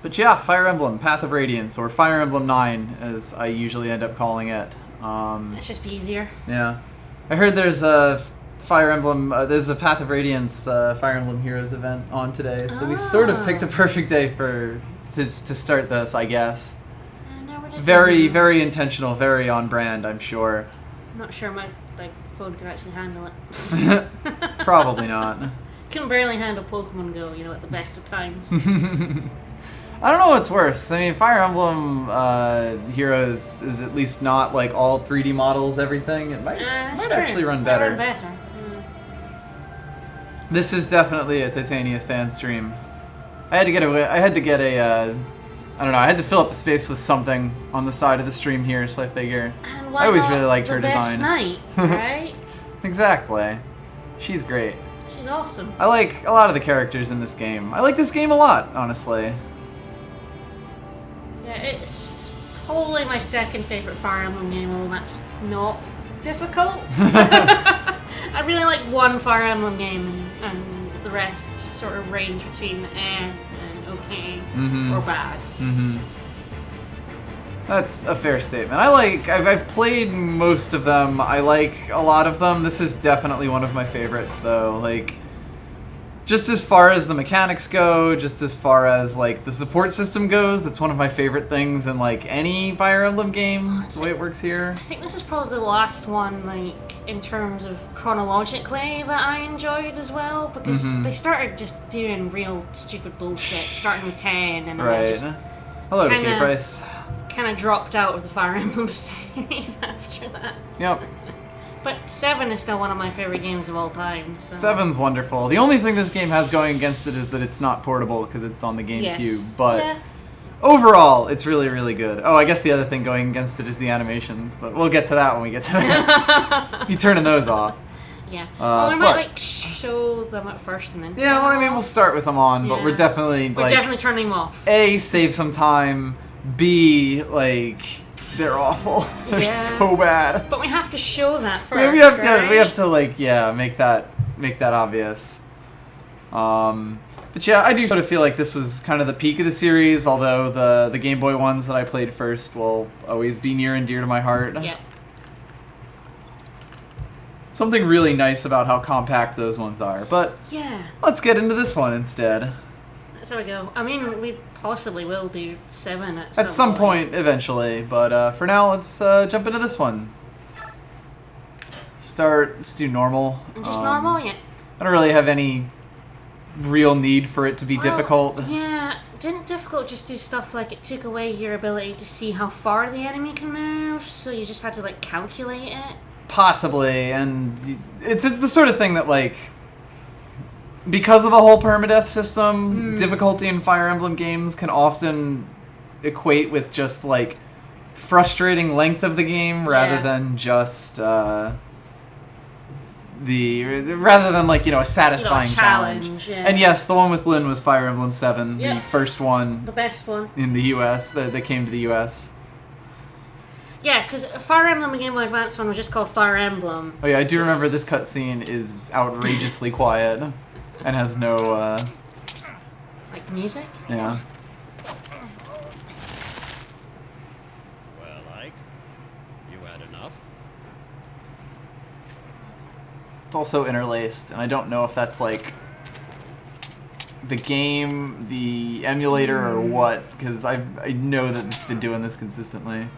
But yeah, Fire Emblem, Path of Radiance, or Fire Emblem 9, as I usually end up calling it. It's just easier. Yeah. I heard there's a Fire Emblem, there's a Path of Radiance Fire Emblem Heroes event on today, so we sort of picked a perfect day to start this, I guess. Very, very intentional, very on brand, I'm sure. I'm not sure my phone can actually handle it. Probably not. Can barely handle Pokemon Go, at the best of times. I don't know what's worse. I mean, Fire Emblem Heroes is at least not like all 3D models, everything. It might actually run better. This is definitely a Titania's fan stream. I had to get I had to fill up the space with something on the side of the stream here, so I figure. I always really liked her design. Best Knight, right? Exactly. She's great. She's awesome. I like a lot of the characters in this game. I like this game a lot, honestly. Yeah, it's probably my second favorite Fire Emblem game, although that's not difficult. I really like one Fire Emblem game, and the rest sort of range between and okay or bad. That's a fair statement. I've played most of them. I like a lot of them. This is definitely one of my favorites, though. Like, just as far as the mechanics go, just as far as like the support system goes, that's one of my favorite things in like any Fire Emblem game. The way it works here. I think this is probably the last one, like in terms of chronologically, that I enjoyed as well, because they started just doing real stupid bullshit, starting with 10, and right. I just hello, K-Price. Kind of dropped out of the Fire Emblem series after that. Yep. But 7 is still one of my favorite games of all time. So. 7's wonderful. The only thing this game has going against it is that it's not portable because it's on the GameCube. Yes. But overall, it's really, really good. Oh, I guess the other thing going against it is the animations, but we'll get to that when we get to that. Be turning those off. Yeah. Well, we might show them at first and then. Yeah, well, I mean, we'll start with them on, but we're definitely turning them off. A, save some time. B, they're awful. They're so bad. But we have to show that first. We have to make that obvious. But yeah, I do sort of feel like this was kind of the peak of the series, although the Game Boy ones that I played first will always be near and dear to my heart. Yeah. Something really nice about how compact those ones are. But let's get into this one instead. So we go. I mean, we possibly will do 7 at some point eventually, but for now, let's jump into this one. Let's do normal. Just normal, yeah. I don't really have any real need for it to be difficult. Yeah, didn't difficult just do stuff like it took away your ability to see how far the enemy can move, so you just had to calculate it? Possibly, and it's the sort of thing that because of the whole permadeath system, difficulty in Fire Emblem games can often equate with just frustrating length of the game rather than just a satisfying challenge. Yeah. And yes, the one with Lynn was Fire Emblem 7, the first one, the best one in the US that came to the US. Yeah, because Fire Emblem Game Boy Advance one was just called Fire Emblem. Oh yeah, I do remember this cutscene is outrageously quiet. And has no, music? Yeah. Well, you had enough? It's also interlaced, and I don't know if that's, the game, the emulator, or what, because I know that it's been doing this consistently.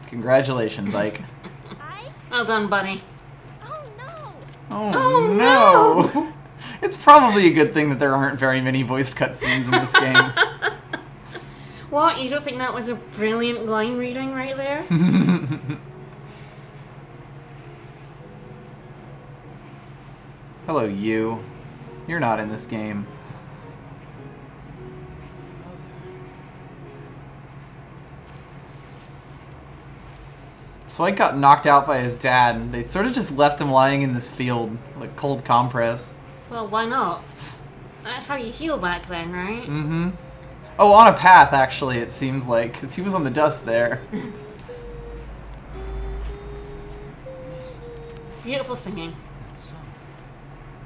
Congratulations, Ike. Well done, buddy. Oh no! It's probably a good thing that there aren't very many voiced cutscenes in this game. What? You don't think that was a brilliant line reading right there? Hello, you. You're not in this game. So Ike got knocked out by his dad, and they sort of just left him lying in this field, like cold compress. Well, why not? That's how you heal back then, right? Mm-hmm. Oh, on a path, actually, it seems like, because he was on the dust there. Beautiful singing.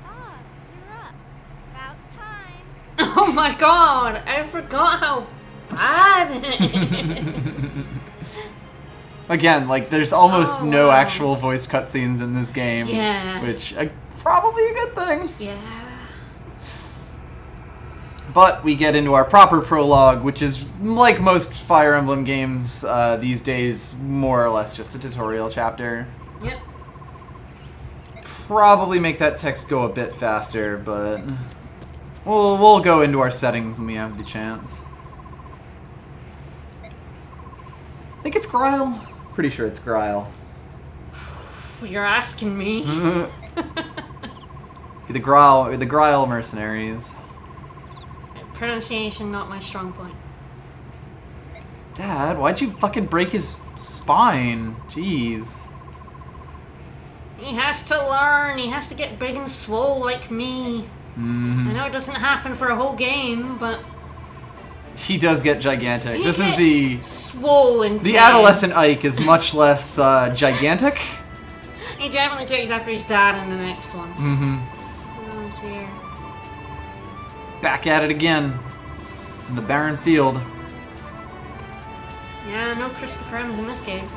Ah, you're up. About time. Oh my god, I forgot how bad it is. Again, like, there's almost Oh, no wow. actual voiced cutscenes in this game. Yeah. Which, probably a good thing. Yeah. But we get into our proper prologue, which is, like most Fire Emblem games these days, more or less just a tutorial chapter. Yep. Probably make that text go a bit faster, but we'll go into our settings when we have the chance. I think it's Grile. Pretty sure it's Grile. You're asking me. the Grile mercenaries. Pronunciation not my strong point. Dad, why'd you fucking break his spine? Jeez. He has to learn. He has to get big and swole like me. I know it doesn't happen for a whole game, but He does get gigantic. he This is gets swole in the 10. adolescent Ike is much less gigantic. He definitely takes after his dad in the next one. Mm-hmm. Oh dear. Back at it again. In the barren field. Yeah, no Krispy Kremes in this game.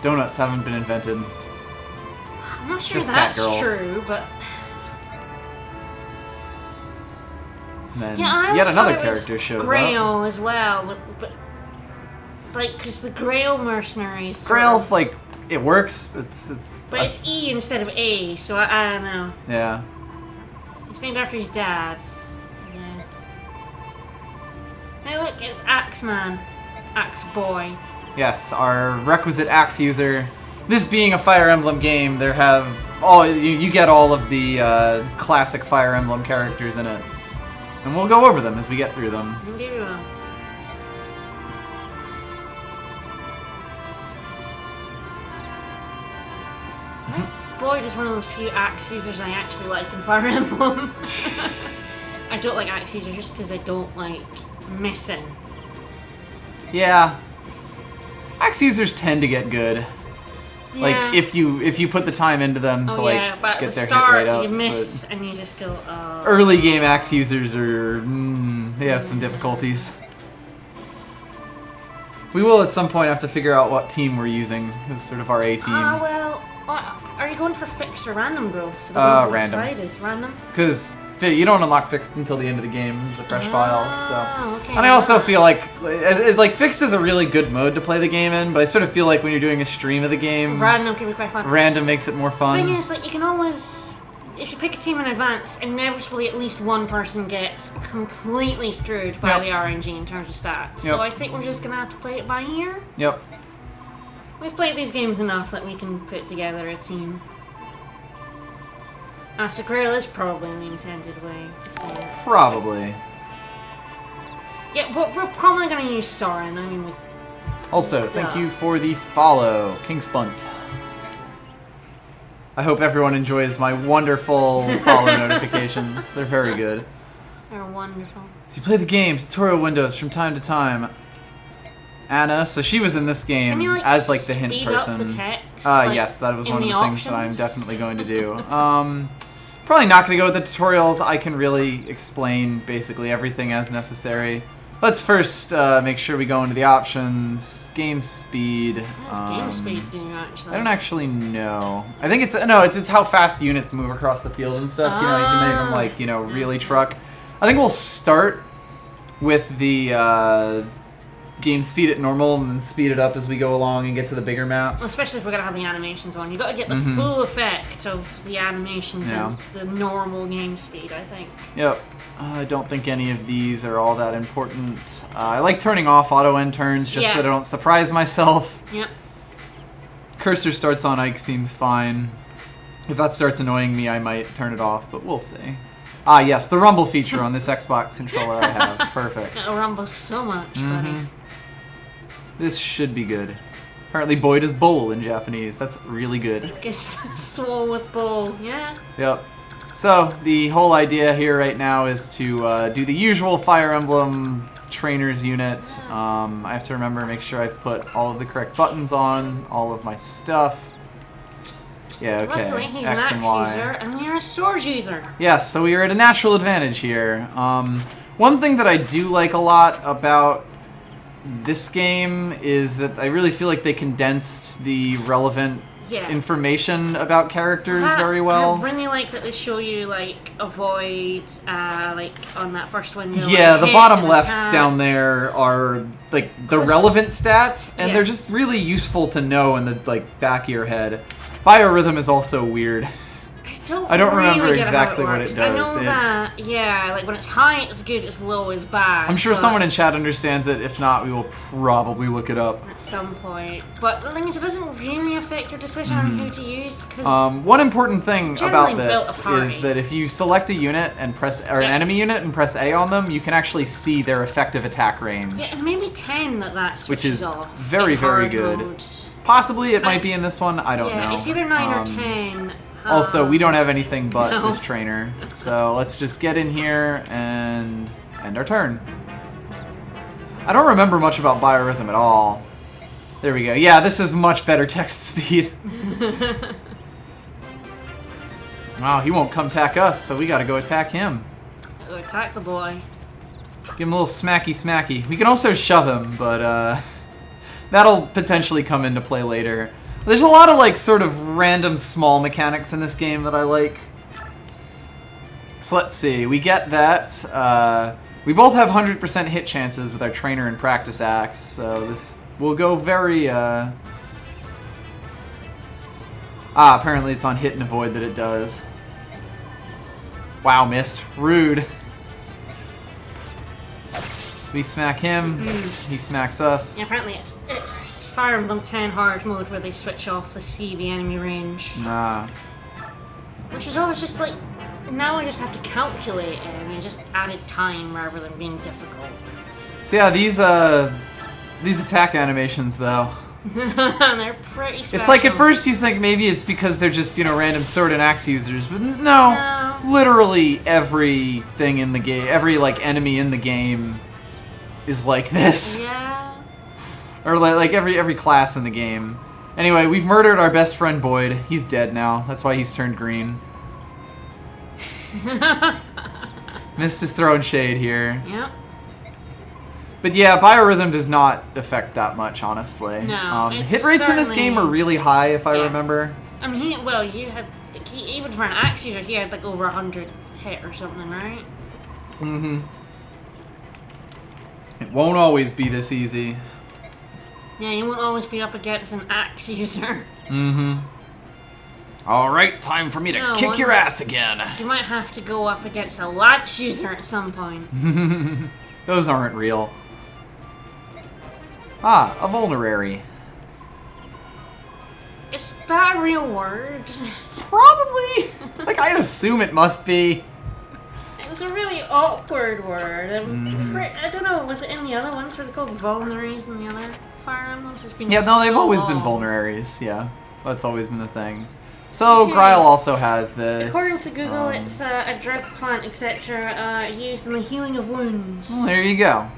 Donuts haven't been invented. I'm not sure Just cat that's girls. true, but And then yeah, I yet always another thought it was character shows up. Grail as well, but like, because the Grail mercenaries. sort Grail, of- like, it works. It's. but it's E instead of A, so I don't know. Yeah. It's named after his dad, I guess. Hey, look, it's Axeman, Axe Boy. Yes, our requisite axe user. This being a Fire Emblem game, you get all of the classic Fire Emblem characters in it, and we'll go over them as we get through them. Indeed we will. Boyd is one of those few axe users I actually like in Fire Emblem. I don't like axe users just because I don't like missing. Yeah, axe users tend to get good. Yeah. Like if you put the time into them to but at get the their start, hit rate up. you miss but and you just go, oh. early game axe users are they have some difficulties. We will at some point have to figure out what team we're using as sort of our A team. Well, are you going for fixed or random growth? So they won't be Random. decided. Random? Because you don't unlock fixed until the end of the game. It's a fresh file. So, Okay. and I also feel like fixed is a really good mode to play the game in, but I sort of feel like when you're doing a stream of the game, Random can be quite fun. random makes it more The fun. thing is, like, you can always, if you pick a team in advance, inevitably at least one person gets completely screwed by Yep. the RNG in terms of stats. So Yep. I think we're just gonna have to play it by ear. Yep. We've played these games enough that we can put together a team. So Grail is probably the intended way to see it. Probably. Yeah, but we're probably gonna use Soren. I mean, Also, thank Duh. you for the follow, King Spunth. I hope everyone enjoys my wonderful follow notifications. They're very good. they're wonderful. So you play the game, tutorial windows from time to time. Anna, so she was in this game Can you, like, as like the hint speed person. up the text? Like, Yes, that was in one of the the things that I'm options? definitely going to do. Probably not going to go with the tutorials. I can really explain basically everything as necessary. Let's first make sure we go into the options. Game speed. What does game speed do, actually? I don't actually know. I think it's how fast units move across the field and stuff. You know, you can make them like really truck. I think we'll start with the game speed at normal and then speed it up as we go along and get to the bigger maps. Especially if we're gonna have the animations on. You gotta get the full effect of the animations Yeah. and the normal game speed, I think. Yep. I don't think any of these are all that important. I like turning off auto end turns just so that I don't surprise myself. Yep. Cursor starts on Ike seems fine. If that starts annoying me, I might turn it off, but we'll see. Ah, yes, the rumble feature on this Xbox controller I have. Perfect. It'll rumble so much, buddy. This should be good. Apparently Boyd is bowl in Japanese. That's really good. Gets swole with bowl, yeah. Yep. So, the whole idea here right now is to do the usual Fire Emblem trainer's unit. I have to remember to make sure I've put all of the correct buttons on, all of my stuff. Yeah, okay. Luckily, he's X an and axe Y. user, and you're a sword user. Yes, so we are at a natural advantage here. One thing that I do like a lot about this game is that I really feel like they condensed the relevant information about characters very well. I really like that they show you, like, avoid, like, on that first window. Yeah, like, the hit bottom and left attack. down there are, like, the relevant stats, and Yeah. they're just really useful to know in the, like, back of your head. Biorhythm is also weird. I don't remember really get exactly how what works. it I does. know that, yeah, like when it's high, it's good, it's low, it's bad. I'm sure but someone in chat understands it. If not, we will probably look it up. at some point. But the thing is, it doesn't really affect your decision on who to use, because One important thing about generally built this a party. is that if you select a unit and press, or an enemy unit and press A on them, you can actually see their effective attack range. yeah, and maybe 10 that switches Which is off very, in very hard good. mode. Possibly it might be It's- in this one. I don't know. Yeah, it's either 9 or 10. Also, we don't have anything but No. this trainer. So let's just get in here and end our turn. I don't remember much about Biorhythm at all. There we go. Yeah, this is much better text speed. Wow, he won't come attack us, so we gotta go attack him. Go attack the boy. Give him a little smacky smacky. We can also shove him, but that'll potentially come into play later. There's a lot of like sort of random small mechanics in this game that I like. So let's see, we get that. We both have 100% hit chances with our trainer and practice axe, so this will go very apparently it's on hit and avoid that it does. Wow, missed. Rude. We smack him, he smacks us. Yeah, apparently it's Fire Emblem 10 hard mode where they switch off the see the enemy range. Ah. Which is always just like, now I just have to calculate it, and you just added time rather than being difficult. So yeah, these attack animations though. They're pretty special. It's like at first you think maybe it's because they're just, random sword and axe users, but no. No. Literally everything in the game, every like enemy in the game is like this. Yeah. Or like every class in the game. Anyway, we've murdered our best friend Boyd. He's dead now. That's why he's turned green. Mist is throwing shade here. Yep. But yeah, Biorhythm does not affect that much, honestly. No, hit rates in this game are really high, if I remember. I mean, you had, even for an axe user, he had like over 100 hit or something, right? Mm-hmm. It won't always be this easy. Yeah, you won't always be up against an axe user. Mm-hmm. Alright, time for me to kick your ass again. You might have to go up against a latch user at some point. Those aren't real. Ah, a vulnerary. Is that a real word? Probably. Like, I assume it must be. It's a really awkward word. I don't know, was it in the other ones? Were they called vulneraries in the other Fire Emblems? It's been Yeah, no, they've so always been long. vulneraries, yeah. That's always been the thing. So, Okay. Gryle also has this. According to Google, it's a drug plant, etc., used in the healing of wounds. Well, there you go.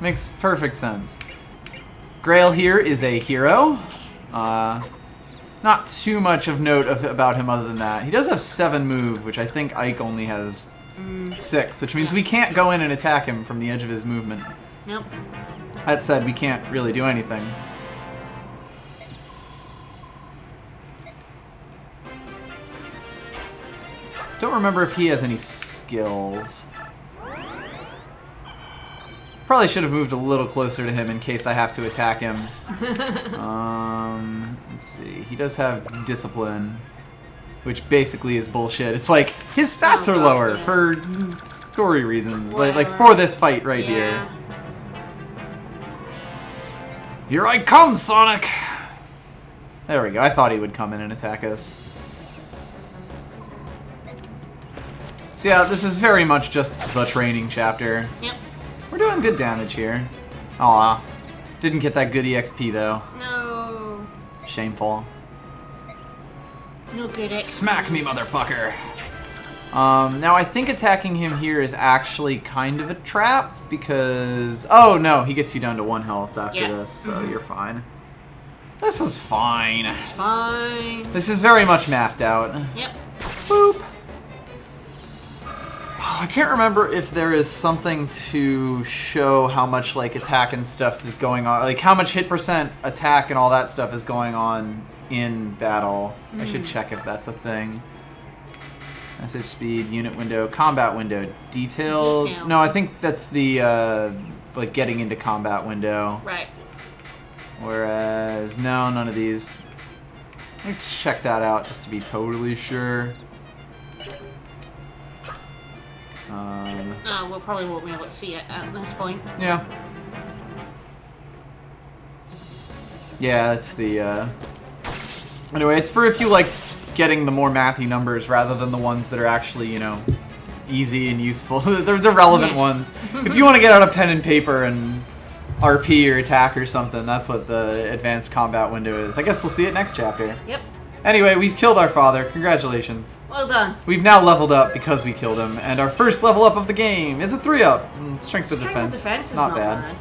Makes perfect sense. Grail here is a hero. Not too much of note about him other than that. He does have 7 move, which I think Ike only has 6, which means we can't go in and attack him from the edge of his movement. Nope. That said, we can't really do anything. Don't remember if he has any skills. Probably should have moved a little closer to him in case I have to attack him. Let's see. He does have discipline, which basically is bullshit. It's like his stats are lower for story reasons, like for this fight right here. Here I come, Sonic! There we go. I thought he would come in and attack us. So yeah, this is very much just the training chapter. Yep. We're doing good damage here. Aw. Didn't get that good EXP though. No. Shameful. No good XP. Smack me, motherfucker! Now I think attacking him here is actually kind of a trap because... Oh, no, he gets you down to 1 health after this, so you're fine. This is fine. It's fine. This is very much mapped out. Yep. Boop. I can't remember if there is something to show how much like attack and stuff is going on, like how much hit percent attack and all that stuff is going on in battle. I should check if that's a thing. Message speed, unit window, combat window, detailed. Detail. No, I think that's the like getting into combat window. Right. Whereas no, none of these. Let's check that out just to be totally sure. We probably won't be able to see it at this point. Yeah. Yeah, it's the, Anyway, it's for if you like getting the more mathy numbers rather than the ones that are actually, you know, easy and useful. They're the relevant ones. If you want to get out a pen and paper and RP or attack or something, that's what the advanced combat window is. I guess we'll see it next chapter. Yep. Anyway, we've killed our father. Congratulations. Well done. We've now leveled up because we killed him, and our first level up of the game is a 3-up. Strength of defense. Defense is not bad. Yeah.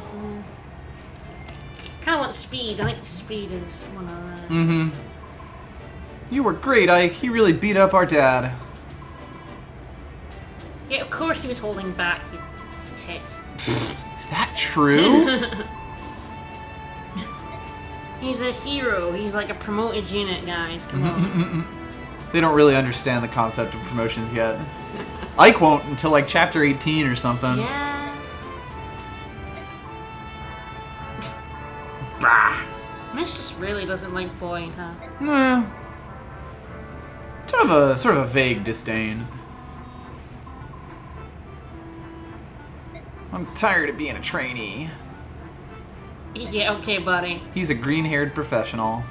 Kind of want speed. I think speed is one of the... Mm-hmm. You were great, Ike. He really beat up our dad. Yeah, of course he was holding back, you tit. Is that true? He's a hero. He's like a promoted unit, guys. Come on. They don't really understand the concept of promotions yet. Ike won't until like chapter 18 or something. Yeah. Bah. Mitch just really doesn't like Boyd, huh? Nah. Sort of a vague disdain. I'm tired of being a trainee. Yeah, okay, buddy. He's a green-haired professional.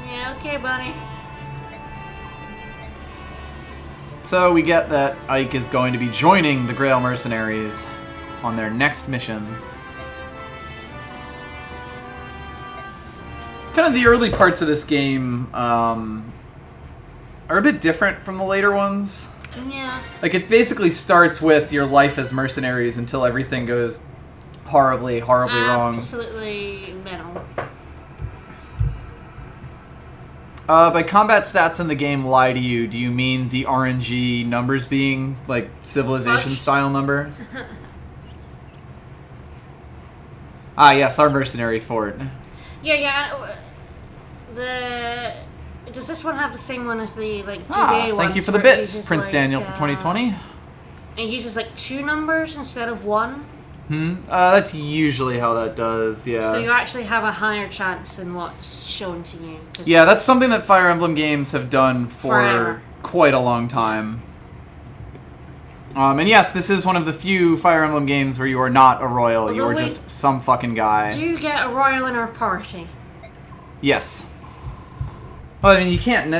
Yeah, okay, buddy. So we get that Ike is going to be joining the Grail Mercenaries on their next mission. Kind of the early parts of this game are a bit different from the later ones. Yeah. Like, it basically starts with your life as mercenaries until everything goes horribly, horribly wrong. Absolutely metal. By combat stats in the game lie to you, do you mean the RNG numbers being, like, civilization-style numbers? Ah, yes, our mercenary fort. Yeah. Does this one have the same one as the like GBA one? Thank you for the bits, Prince Daniel for 2020. It uses like 2 numbers instead of 1. That's usually how that does, yeah. So you actually have a higher chance than what's shown to you. Yeah, that's something that Fire Emblem games have done for forever. Quite a long time. And yes, this is one of the few Fire Emblem games where you are not a royal, Although you are just some fucking guy. Do you get a royal in our party? Yes. Well, I mean, you can't.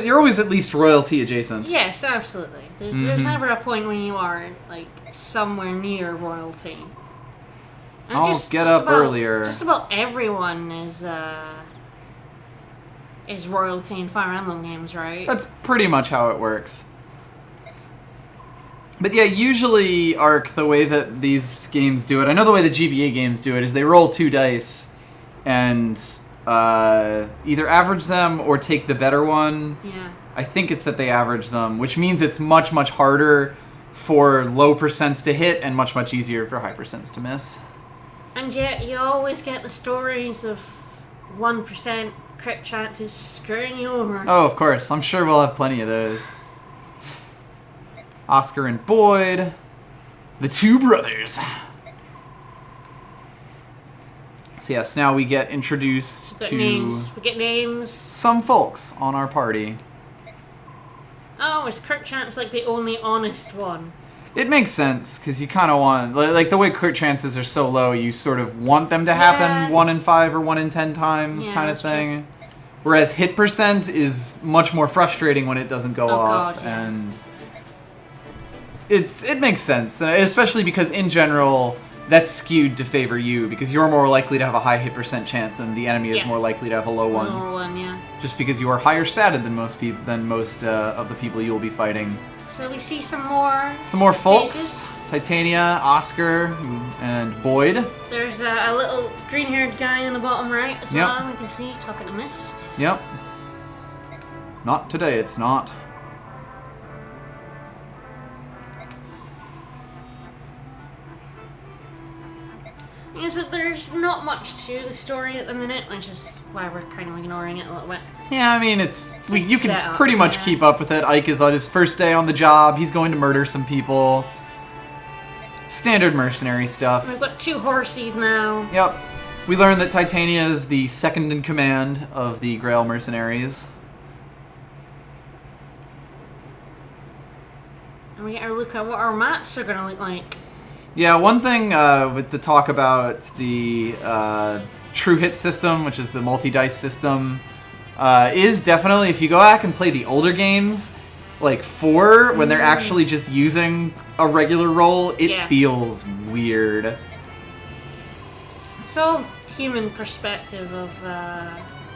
You're always at least royalty adjacent. Yes, absolutely. There's never a point when you are like somewhere near royalty. And I'll get up earlier. Just about everyone is royalty in Fire Emblem games, right? That's pretty much how it works. But yeah, usually, Ark, the way that these games do it, I know the way the GBA games do it, is they roll 2 dice and either average them or take the better one. Yeah. I think it's that they average them, which means it's much, much harder for low percents to hit and much, much easier for high percents to miss. And yet you always get the stories of 1% crit chances screwing you over. Oh, of course. I'm sure we'll have plenty of those. Oscar and Boyd, the 2 brothers. So yes, now we get introduced to names. We get names. some folks on our party. Oh, is crit chance like the only honest one? It makes sense, because you kind of want... Like, the way crit chances are so low, you sort of want them to happen 1 in 5 or 1 in 10 times kind of thing. True. Whereas hit percent is much more frustrating when it doesn't go off. God, yeah. And it makes sense, especially because, in general, that's skewed to favor you because you're more likely to have a high hit percent chance, and the enemy is Yeah. more likely to have a low one. Lower one, yeah. Just because you are higher statted than most of the people you will be fighting. So we see some more. Some more folks: faces. Titania, Oscar, and Boyd. There's a little green-haired guy in the bottom right as Yep. well. We can see talking to Mist. Yep. Not today. It's not. Yeah, so there's not much to the story at the minute, which is why we're kind of ignoring it a little bit. Yeah, I mean, you can setup, pretty much yeah. keep up with it. Ike is on his first day on the job. He's going to murder some people. Standard mercenary stuff. We've got 2 horses now. Yep. We learned that Titania is the second in command of the Grail mercenaries. And we get a look at what our maps are going to look like. Yeah, one thing with the talk about the true hit system, which is the multi-dice system, is definitely, if you go back and play the older games, like 4, when they're actually just using a regular roll, it Yeah. feels weird. So, human perspective of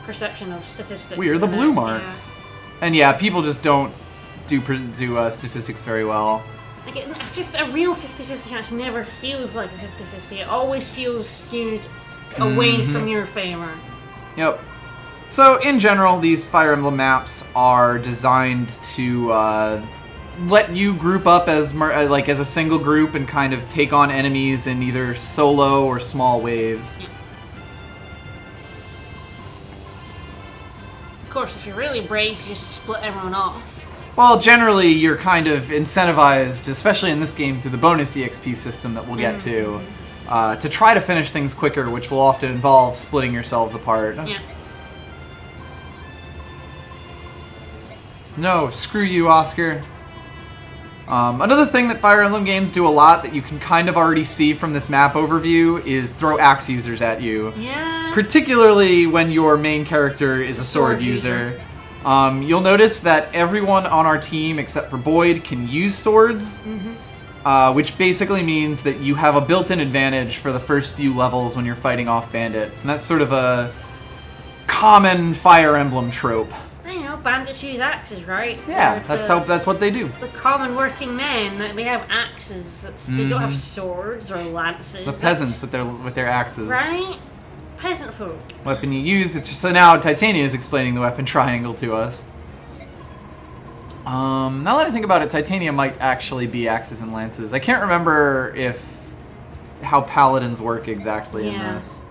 perception of statistics. We are the and blue that, marks. And yeah, people just don't do statistics very well. Like a real 50-50 chance never feels like a 50-50. It always feels skewed away from your favor. Yep. So, in general, these Fire Emblem maps are designed to let you group up as a single group and kind of take on enemies in either solo or small waves. Yeah. Of course, if you're really brave, you just split everyone off. Well, generally, you're kind of incentivized, especially in this game, through the bonus EXP system that we'll get to try to finish things quicker, which will often involve splitting yourselves apart. Yeah. No, screw you, Oscar. Another thing that Fire Emblem games do a lot that you can kind of already see from this map overview is throw axe users at you. Yeah. Particularly when your main character is a sword user. You'll notice that everyone on our team except for Boyd can use swords, which basically means that you have a built-in advantage for the first few levels when you're fighting off bandits. And that's sort of a common Fire Emblem trope. You know, bandits use axes, right? Yeah, They're that's what they do. the common working men. They have axes. They don't have swords or lances. The peasants with their axes. Right? Peasant folk. Weapon you use. So now Titania is explaining the weapon triangle to us. Now that I think about it, Titania might actually be axes and lances. I can't remember how paladins work exactly in Yeah. this.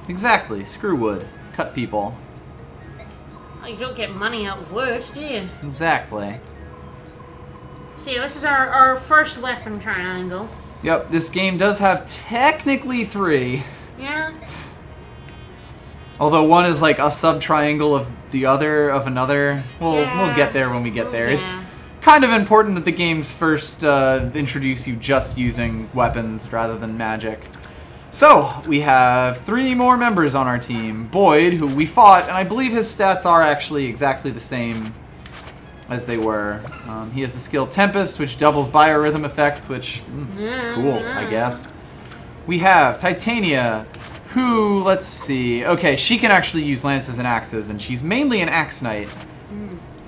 Exactly. Screw wood. Cut people. Oh, you don't get money out of wood, do you? Exactly. So yeah, this is our first weapon triangle. Yep, this game does have technically 3. Yeah. Although one is like a sub-triangle of the other of another. We'll Yeah. get there when we get there. Yeah. It's kind of important that the games first introduce you just using weapons rather than magic. So, we have 3 more members on our team. Boyd, who we fought, and I believe his stats are actually exactly the same as they were. He has the skill Tempest, which doubles biorhythm effects, which, cool, I guess. We have Titania, who, let's see, okay, she can actually use lances and axes, and she's mainly an axe knight.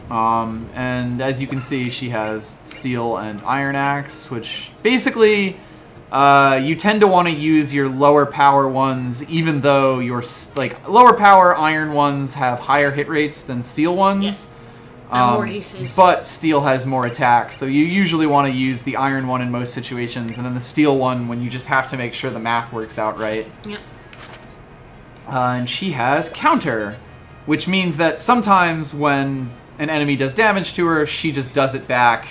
And as you can see, she has steel and iron axe, which basically you tend to want to use your lower power ones, even though your lower power iron ones have higher hit rates than steel ones. And more uses. But steel has more attacks, so you usually want to use the iron one in most situations, and then the steel one when you just have to make sure the math works out right. Yep. And she has counter, which means that sometimes when an enemy does damage to her, she just does it back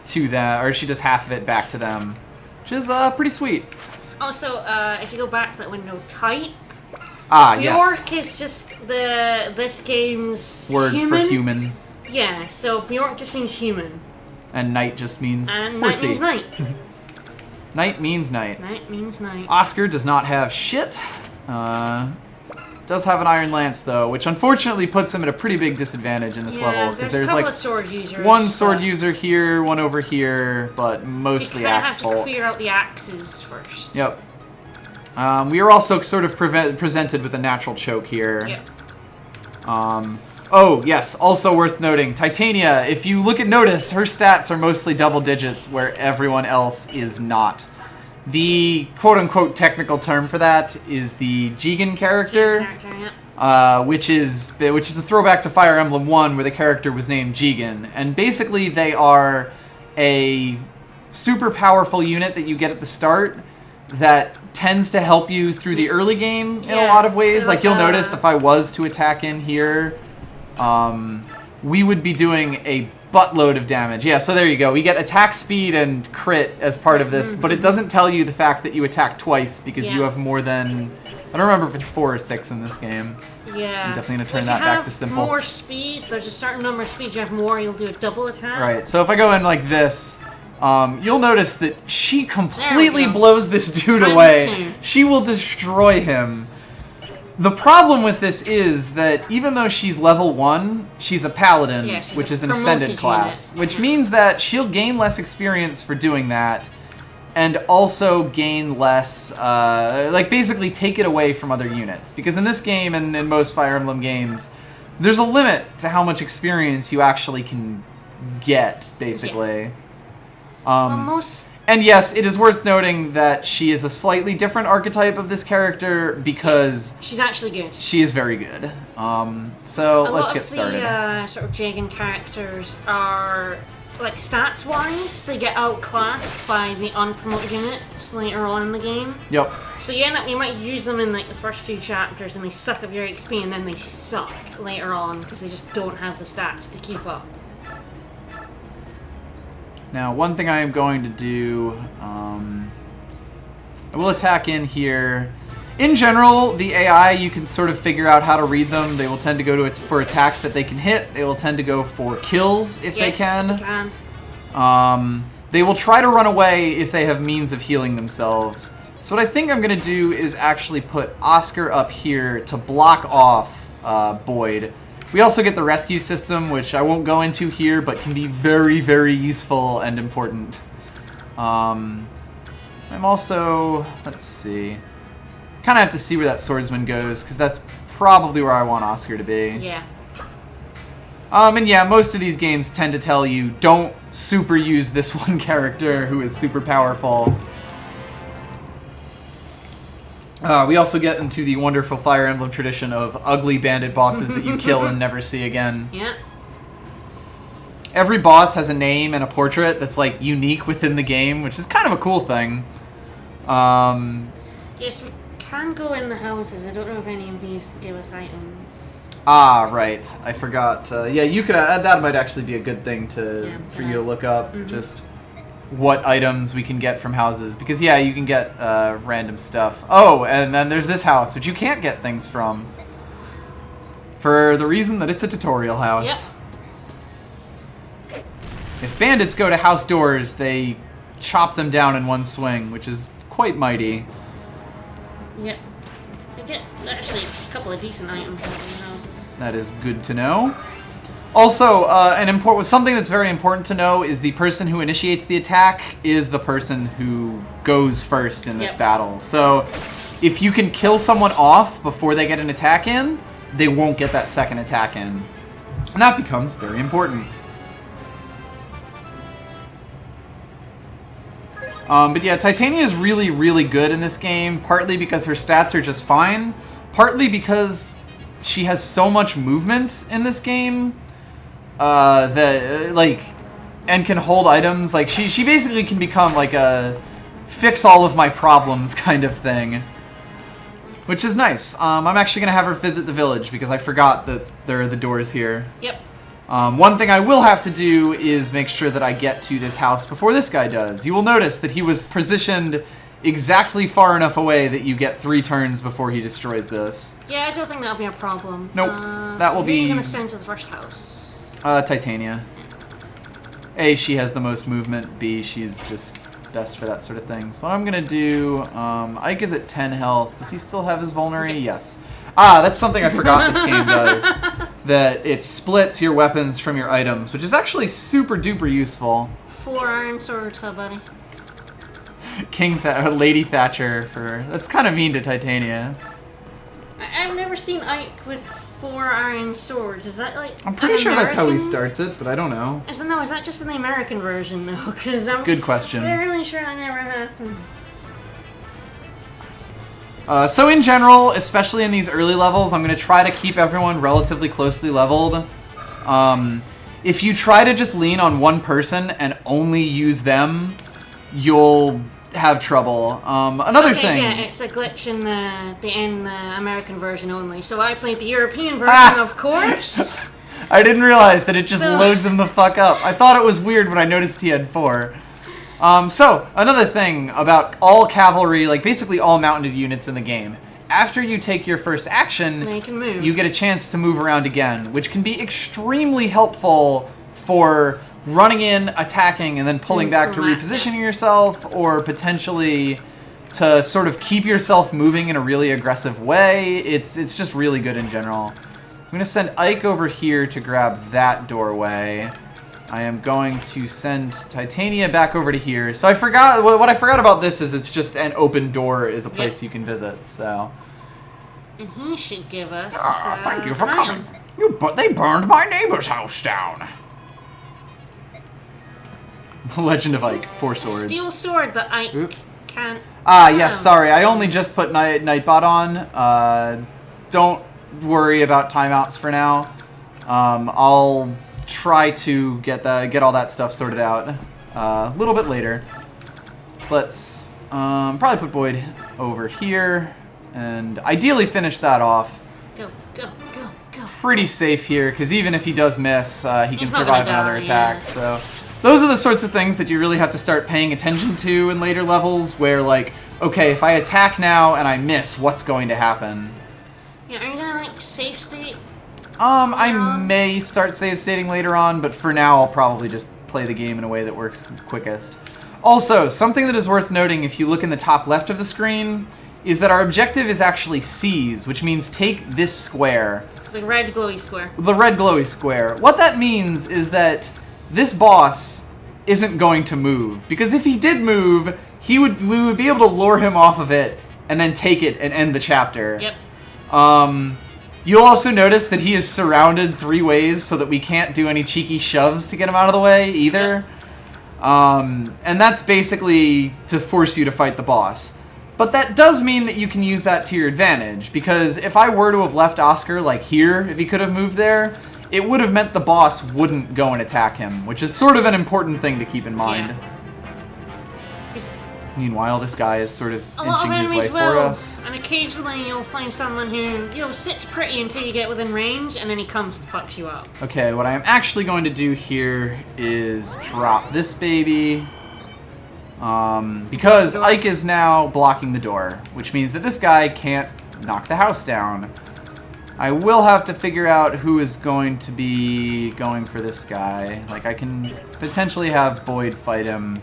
to them, or she does half of it back to them, which is pretty sweet. Also, if you go back to that window, type. Yes. Bjork is just this game's Word human. for human. Yeah, so Bjork just means human. And knight just means And night horsey. means night. Knight means knight. Night means night. Oscar does not have shit. Does have an Iron Lance, though, which unfortunately puts him at a pretty big disadvantage in this level. Because there's a there's couple like of sword users, one sword but user here, one over here, but mostly you kind of axe have to folk. clear out the axes first. Yep. We are also sort of presented with a natural choke here. Yep. Oh, yes, also worth noting, Titania, if you look at Notice, her stats are mostly double digits where everyone else is not. The quote-unquote technical term for that is the Jigen character, which is a throwback to Fire Emblem 1 where the character was named Jigen. And basically they are a super powerful unit that you get at the start that tends to help you through the early game in a lot of ways. Like you'll notice if I was to attack in here, we would be doing a buttload of damage. Yeah, so there you go. We get attack speed and crit as part of this, but it doesn't tell you the fact that you attack twice because you have more than... I don't remember if it's 4 or 6 in this game. Yeah. I'm definitely going to turn that back to simple. If you have more speed, there's a certain number of speeds you have more, you'll do a double attack. Right, so if I go in like this, you'll notice that she completely blows this dude away. She will destroy him. The problem with this is that even though she's level 1, she's a paladin, which is an ascended class, which means that she'll gain less experience for doing that, and also gain less, like basically take it away from other units. Because in this game and in most Fire Emblem games, there's a limit to how much experience you actually can get, basically. And yes, it is worth noting that she is a slightly different archetype of this character because she's actually good. She is very good. So let's get started. A lot of the sort of Jigen characters are, like stats-wise, they get outclassed by the unpromoted units later on in the game. Yep. So you might use them in like the first few chapters and they suck up your XP and then they suck later on because they just don't have the stats to keep up. Now, one thing I am going to do, I will attack in here. In general, the AI, you can sort of figure out how to read them. They will tend to go for attacks that they can hit. They will tend to go for kills if they can. Yes, they can. They will try to run away if they have means of healing themselves. So what I think I'm going to do is actually put Oscar up here to block off Boyd. We also get the rescue system, which I won't go into here, but can be very, very useful and important. I'm also, let's see, kind of have to see where that swordsman goes, because that's probably where I want Oscar to be. Yeah. And yeah, most of these games tend to tell you, don't super use this one character who is super powerful. We also get into the wonderful Fire Emblem tradition of ugly bandit bosses that you kill and never see again. Yeah. Every boss has a name and a portrait that's like unique within the game, which is kind of a cool thing. Yes, we can go in the houses. I don't know if any of these give us items. Ah, right. I forgot. Yeah, you could. That might actually be a good thing for you to look up. Just what items we can get from houses, because yeah, you can get random stuff. Oh, and then there's this house, which you can't get things from, for the reason that it's a tutorial house. Yep. If bandits go to house doors, they chop them down in one swing, which is quite mighty. Yep. I get actually a couple of decent items out of the houses. That is good to know. Also, something that's very important to know is the person who initiates the attack is the person who goes first in this battle. So, if you can kill someone off before they get an attack in, they won't get that second attack in. And that becomes very important. But yeah, Titania is really, really good in this game, partly because her stats are just fine, partly because she has so much movement in this game. And can hold items. Like she basically can become like a fix all of my problems kind of thing, which is nice. I'm actually gonna have her visit the village because I forgot that there are the doors here. Yep. One thing I will have to do is make sure that I get to this house before this guy does. You will notice that he was positioned exactly far enough away that you get 3 turns before he destroys this. Yeah, I don't think that'll be a problem. Nope. That will be. Who are you gonna send to the first house? Titania. A, she has the most movement. B, she's just best for that sort of thing. So what I'm gonna do, Ike is at 10 health. Does he still have his vulnerary? Yes. Ah, that's something I forgot this game does. That it splits your weapons from your items, which is actually super duper useful. 4 iron swords, though, buddy. Lady Thatcher for... That's kind of mean to Titania. I've never seen Ike with 4 iron swords. Is that like... I'm pretty sure that's how he American- starts it, but I don't know. Is that just in the American version, though? Because I'm Good question. fairly sure that never happened. So in general, especially in these early levels, I'm going to try to keep everyone relatively closely leveled. If you try to just lean on one person and only use them, you'll have trouble. Another thing... Yeah, it's a glitch in the American version only. So I played the European version, of course. I didn't realize that it just So- loads him the fuck up. I thought it was weird when I noticed he had 4. So, another thing about all cavalry, like basically all mounted units in the game. After you take your first action, They can move. you get a chance to move around again, which can be extremely helpful for running in, attacking, and then pulling back to Correct. repositioning yourself, or potentially to sort of keep yourself moving in a really aggressive way. It's just really good in general. I'm going to send Ike over here to grab that doorway. I am going to send Titania back over to here. So I forgot, what I forgot about this is it's just an open door is a place you can visit, so. And he should give us... Thank you for an coming. item. They burned my neighbor's house down. The Legend of Ike, 4 swords. Steel sword that I Oop. can't... Ah, yes, sorry. I only just put Nightbot on. Don't worry about timeouts for now. I'll try to get all that stuff sorted out a little bit later. So let's probably put Boyd over here and ideally finish that off. Go, go, go, go. Pretty safe here because even if he does miss, he can He's not survive gonna another die, attack. yeah. So those are the sorts of things that you really have to start paying attention to in later levels where like, okay, if I attack now and I miss, what's going to happen? Yeah, are you gonna like safe state? I Later on? may start save stating later on, but for now I'll probably just play the game in a way that works quickest. Also, something that is worth noting if you look in the top left of the screen is that our objective is actually seize, which means take this square. The red glowy square. The red glowy square. What that means is that this boss isn't going to move, because if he did move, we would be able to lure him off of it and then take it and end the chapter. Yep. You'll also notice that he is surrounded 3 ways so that we can't do any cheeky shoves to get him out of the way either. And that's basically to force you to fight the boss. But that does mean that you can use that to your advantage, because if I were to have left Oscar like here, if he could have moved there, it would have meant the boss wouldn't go and attack him, which is sort of an important thing to keep in mind. Yeah. 'Cause Meanwhile, this guy is sort of a lot of inching his way enemies for will, us. and occasionally you'll find someone who, sits pretty until you get within range, and then he comes and fucks you up. Okay, what I am actually going to do here is drop this baby. Because Ike is now blocking the door, which means that this guy can't knock the house down. I will have to figure out who is going to be going for this guy. Like, I can potentially have Boyd fight him.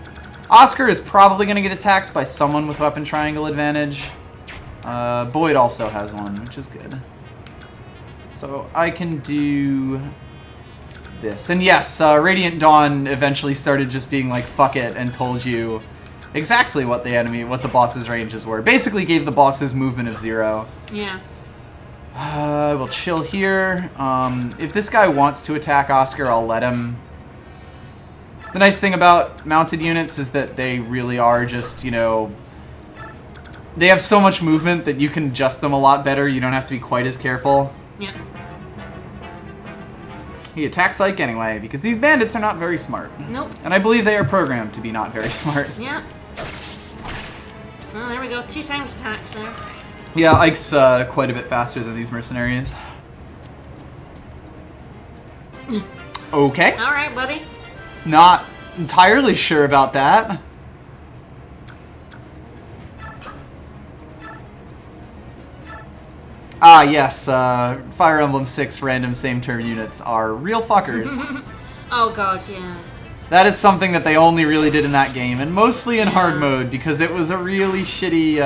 Oscar is probably going to get attacked by someone with weapon triangle advantage. Boyd also has one, which is good. So I can do this. And yes, Radiant Dawn eventually started just being like, fuck it, and told you exactly what the boss's ranges were. Basically gave the boss's movement of 0. Yeah. We'll chill here. If this guy wants to attack Oscar, I'll let him. The nice thing about mounted units is that they really are just, they have so much movement that you can adjust them a lot better. You don't have to be quite as careful. Yeah. He attacks Ike anyway, because these bandits are not very smart. Nope. And I believe they are programmed to be not very smart. Yeah. Well, there we go. 2 times attacks there. Yeah, Ike's quite a bit faster than these mercenaries. Okay. All right, buddy. Not entirely sure about that. Ah, yes, Fire Emblem 6 random same turn units are real fuckers. Oh god, yeah. That is something that they only really did in that game, and mostly in hard mode, because it was a really shitty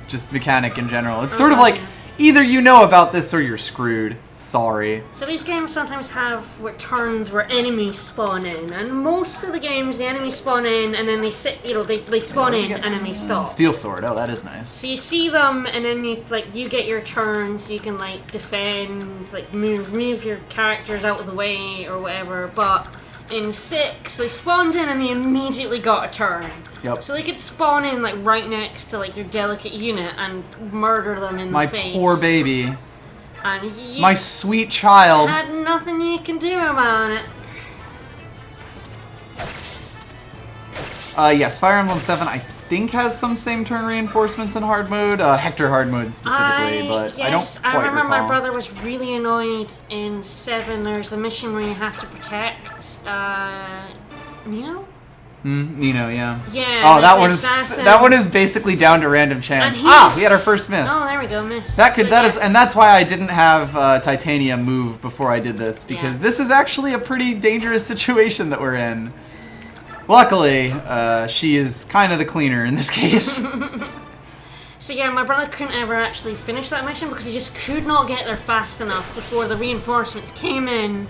just mechanic in general. It's sort of like, either you know about this or you're screwed. Sorry. So these games sometimes have turns where enemies spawn in, and most of the games the enemies spawn in and then they sit, they spawn in and then they stop. Steel sword. Oh, that is nice. So you see them and then you get your turn, so you can defend, move your characters out of the way or whatever. But in 6, they spawned in and they immediately got a turn. Yep. So they could spawn in right next to your delicate unit and murder them in the face. My poor baby. And my sweet child. Had nothing you can do about it. Yes, Fire Emblem 7 I think has some same turn reinforcements in hard mode. Hector hard mode specifically, but I don't quite remember recall. my brother was really annoyed in 7. There's the mission where you have to protect Nino? Nino, yeah. Yeah. Oh, that one is basically down to random chance. We had our first miss. Oh, there we go, miss. And that's why I didn't have Titanium move before I did this, because this is actually a pretty dangerous situation that we're in. Luckily, she is kind of the cleaner in this case. So yeah, my brother couldn't ever actually finish that mission because he just could not get there fast enough before the reinforcements came in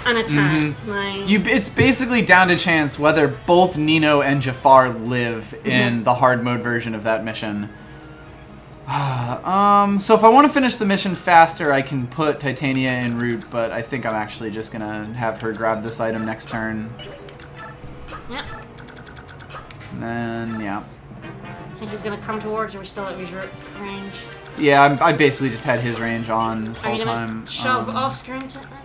and attacked. It's basically down to chance whether both Nino and Jafar live in the hard mode version of that mission. So if I want to finish the mission faster, I can put Titania en route, but I think I'm actually just gonna have her grab this item next turn. Yep. And then, yeah. I think he's gonna come towards her. We're still at his range. Yeah, I basically just had his range on this whole time. Are you gonna shove Oscar into it then?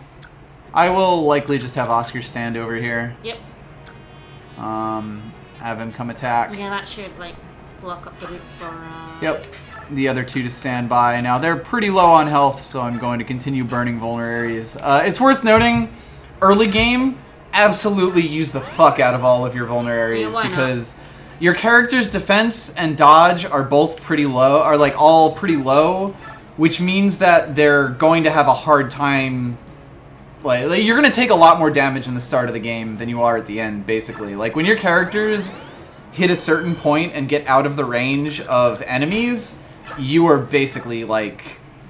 I will likely just have Oscar stand over here. Yep. Have him come attack. Yeah, that should block up the route for. Yep. The other two to stand by. Now they're pretty low on health, so I'm going to continue burning vulneraries. It's worth noting, early game, absolutely use the fuck out of all of your vulneraries because your character's defense and dodge are both pretty low, all pretty low, which means that they're going to have a hard time. You're going to take a lot more damage in the start of the game than you are at the end, basically. When your characters hit a certain point and get out of the range of enemies, you are basically,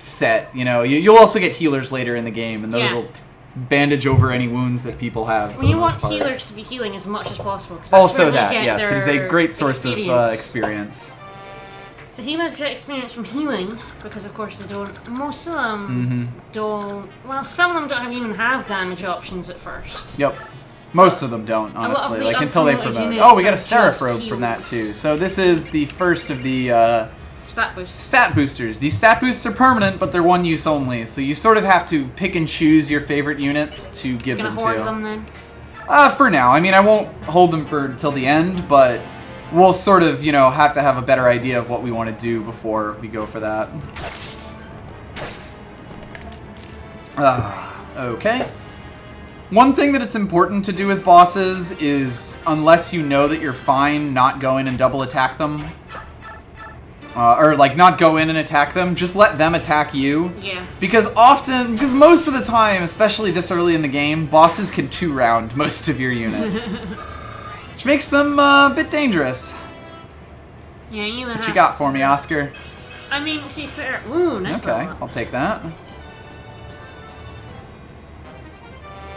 set. You'll also get healers later in the game, and those will bandage over any wounds that people have. Well, you want healers to be healing as much as possible. Also that, yes. It is a great source of experience. So healers get experience from healing, because of course they don't. Most of them don't. Well, some of them don't even have damage options at first. Yep. Most of them don't, honestly. Until they promote. Oh, we got a Seraph Robe from that too. So this is the first of the stat boosts. Stat boosters. These stat boosts are permanent, but they're one use only. So you sort of have to pick and choose your favorite units to give them to. You're gonna hoard them then? For now. I mean, I won't hold them till the end, but we'll sort of, have to have a better idea of what we want to do before we go for that. Okay. One thing that it's important to do with bosses is, unless you know that you're fine, not go in and double attack them. Not go in and attack them, just let them attack you. Yeah. Because most of the time, especially this early in the game, bosses can 2-round most of your units. Which makes them a bit dangerous. Yeah, you know. What you got for me, Oscar? I mean, to be fair, ooh, nice. Okay, I'll take that.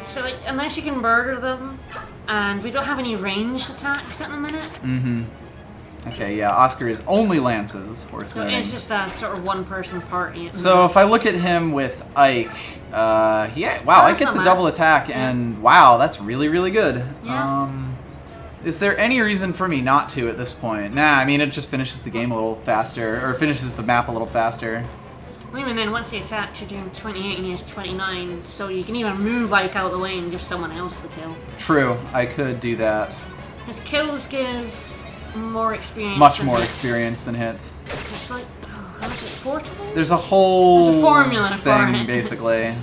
So, unless you can murder them, and we don't have any ranged attacks at the minute. Okay, yeah, Oscar is only lances. So it's just a sort of one-person party. So if I look at him with Ike, Ike gets a double attack, and wow, that's really, really good. Yeah. Is there any reason for me not to at this point? Nah, I mean, it just finishes the game a little faster, or finishes the map a little faster. Well, even then, once he attacks, you're doing 28 and he has 29, so you can even move Ike out of the way and give someone else the kill. True, I could do that. His kills give more experience. Much more experience than hits. It's how much is it, 4 times? There's a whole formula thing, basically.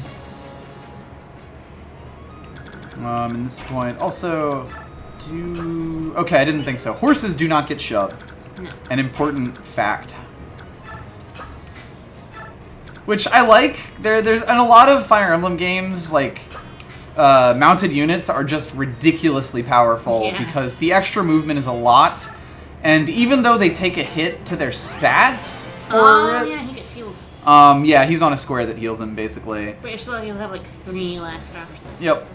At this point, also, okay, I didn't think so. Horses do not get shoved. No. An important fact. Which I like. There's in a lot of Fire Emblem games, mounted units are just ridiculously powerful because the extra movement is a lot, and even though they take a hit to their stats for yeah, he gets healed. Yeah, he's on a square that heals him, basically. But you're still going to have like 3 left after this. Yep.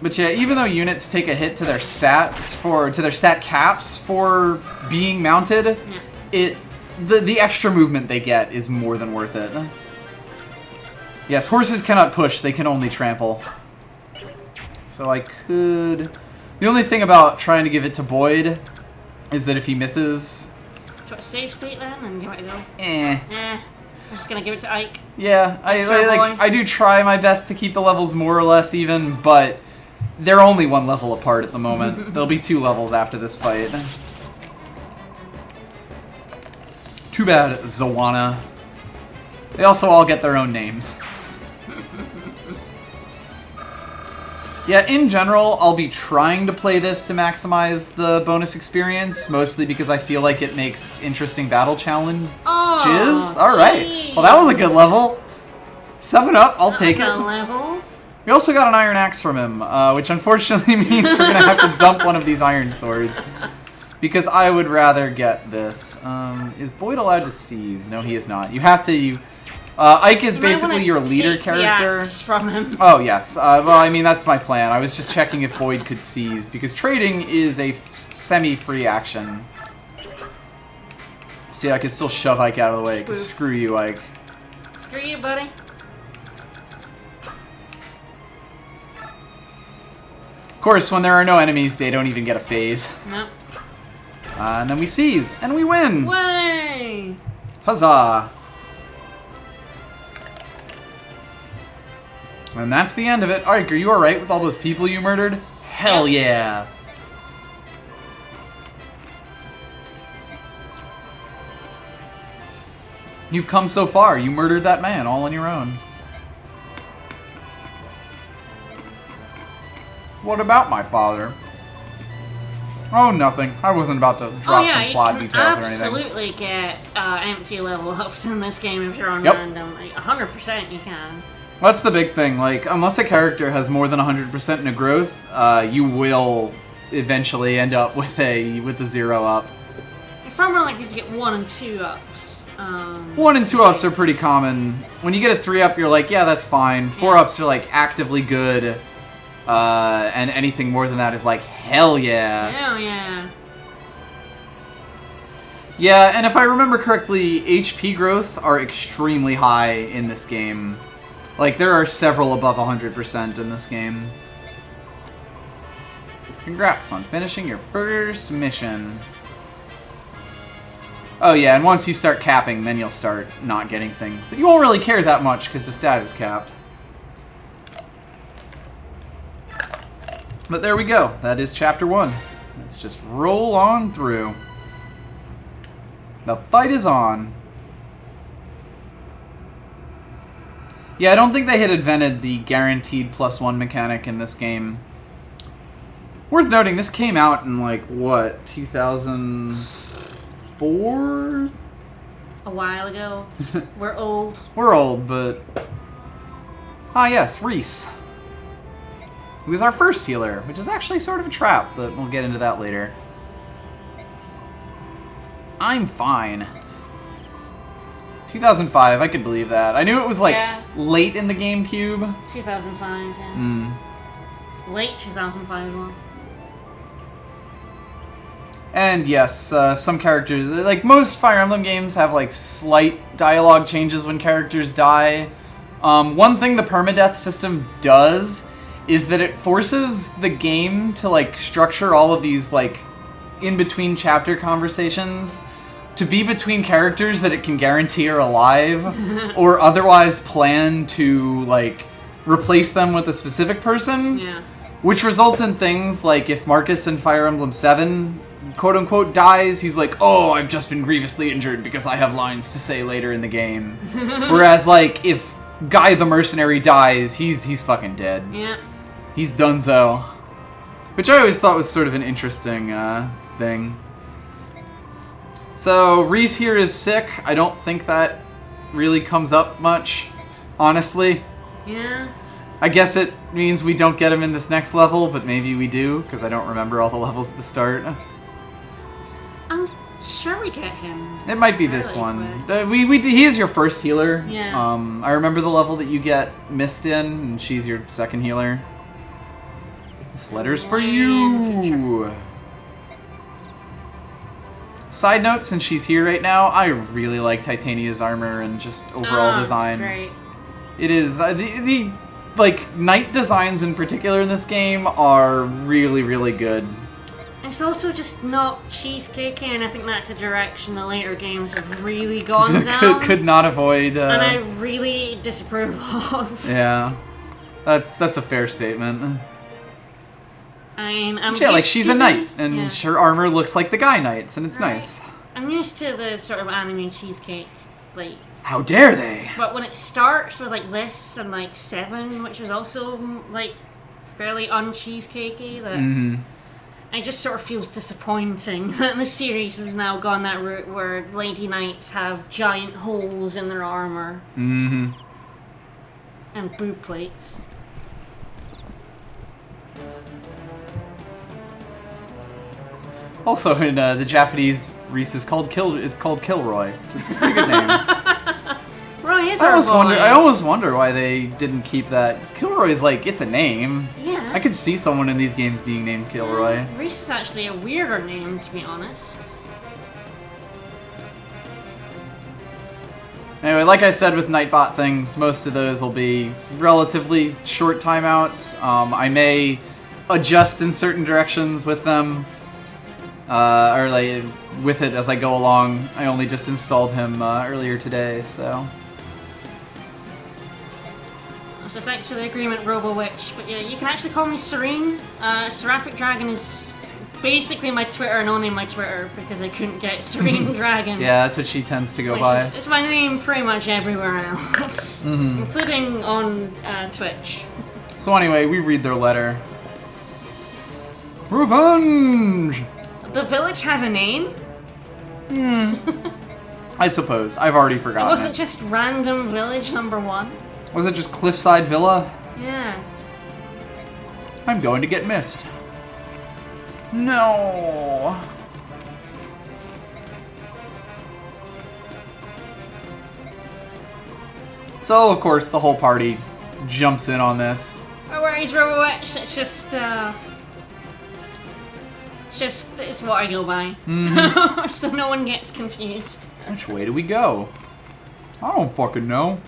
But yeah, even though units take a hit to their stats to their stat caps for being mounted, the extra movement they get is more than worth it. Yes, horses cannot push, they can only trample. So I could... The only thing about trying to give it to Boyd is that if he misses... Try to save state then and give it a go. Eh. I'm just gonna give it to Ike. Yeah, I do try my best to keep the levels more or less even, but they're only 1 level apart at the moment. There'll be 2 levels after this fight. Too bad, Zawana. They also all get their own names. Yeah, in general, I'll be trying to play this to maximize the bonus experience, mostly because I feel like it makes interesting battle challenges. Oh, alright. Well, that was a good level. 7 up, I'll take it. That's a level. We also got an iron axe from him, which unfortunately means we're going to have to dump one of these iron swords. Because I would rather get this. Is Boyd allowed to seize? No, he is not. You have to... Ike is basically your leader character. From him. Oh, yes. Well, I mean, that's my plan. I was just checking if Boyd could seize, because trading is a semi-free action. See, I can still shove Ike out of the way, because screw you, Ike. Screw you, buddy. Of course, when there are no enemies, they don't even get a phase. Nope. And then we seize, and we win! Way! Huzzah! And that's the end of it. Ike, are you alright with all those people you murdered? Hell yeah! You've come so far. You murdered that man all on your own. What about my father? Oh, nothing. I wasn't about to drop some plot details or anything. Absolutely get empty level ups in this game if you're on Yep. random. Like, 100% you can. That's the big thing. Like, unless a character has more than 100% in a growth, you will eventually end up with a 0 up. From like these, you get 1 and 2 ups. 1 and 2 ups are pretty common. When you get a 3 up, you're like, yeah, that's fine. 4 ups are like actively good, and anything more than that is like, hell yeah. Hell yeah. Yeah, and if I remember correctly, HP growths are extremely high in this game. Like, there are several above 100% in this game. Congrats on finishing your first mission. Oh yeah, and once you start capping, then you'll start not getting things. But you won't really care that much, because the stat is capped. But there we go. That is Chapter 1. Let's just roll on through. The fight is on. Yeah, I don't think they had invented the guaranteed +1 mechanic in this game. Worth noting, this came out in, like, what, 2004? A while ago. We're old. We're old, but... Ah, yes, Reese. Who was our first healer, which is actually sort of a trap, but we'll get into that later. I'm fine. 2005, I could believe that. I knew it was, like, late in the GameCube. 2005, yeah. Late 2005 as well. And yes, some characters, like most Fire Emblem games, have like slight dialogue changes when characters die. One thing the permadeath system does is that it forces the game to like structure all of these like in-between chapter conversations to be between characters that it can guarantee are alive or otherwise plan to like replace them with a specific person. Yeah. Which results in things like if Marcus in Fire Emblem 7 quote-unquote dies, he's like, oh, I've just been grievously injured because I have lines to say later in the game. Whereas, like, if Guy the Mercenary dies, he's fucking dead. Yeah. He's donezo. Which I always thought was sort of an interesting thing. So, Reese here is sick. I don't think that really comes up much, honestly. Yeah. I guess it means we don't get him in this next level, but maybe we do, because I don't remember all the levels at the start. sure we get him. It might be this fairly one. quick. He is your first healer. Yeah. I remember the level that you get Mist in, and she's your second healer. This letter's for you. Side note, since she's here right now, I really like Titania's armor and just overall design. It's great. It is the like knight designs in particular in this game are really, really good. It's also just not cheesecakey, and I think that's a direction the later games have really gone down. could not avoid. And I really disapprove of. Yeah, that's a fair statement. I mean, I'm Yeah, like used she's to a knight, and yeah. her armor looks like the guy knights, and it's Right. nice. I'm used to the sort of anime cheesecake, like. How dare they? But when it starts with like this and like 7, which was also like fairly uncheesecakey, that it just sort of feels disappointing that the series has now gone that route where lady knights have giant holes in their armor and boob plates. Also, in the Japanese, Reese is called Kilroy, which is a pretty good name. Roy is I our boy. almost wonder why they didn't keep that. 'Cause Kilroy is like, it's a name. Yeah. I could see someone in these games being named Kilroy. Reese is actually a weirder name, to be honest. Anyway, like I said with Nightbot things, most of those will be relatively short timeouts. I may adjust in certain directions with them, or like with it as I go along. I only just installed him earlier today, so. So thanks for the agreement, Robo Witch. But yeah, you can actually call me Serene. Seraphic Dragon is basically my Twitter and only my Twitter because I couldn't get Serene Dragon. Yeah, that's what she tends to go Which by. it's my name pretty much everywhere else, including on Twitch. So anyway, we read their letter. Revenge! The village had a name. I suppose. I've already It forgotten wasn't it. just random village number 1. Was it just Cliffside Villa? Yeah. I'm going to get missed. No. So, of course, the whole party jumps in on this. No worries, Robo Witch. It's just it's what I go by. So no one gets confused. Which way do we go? I don't fucking know.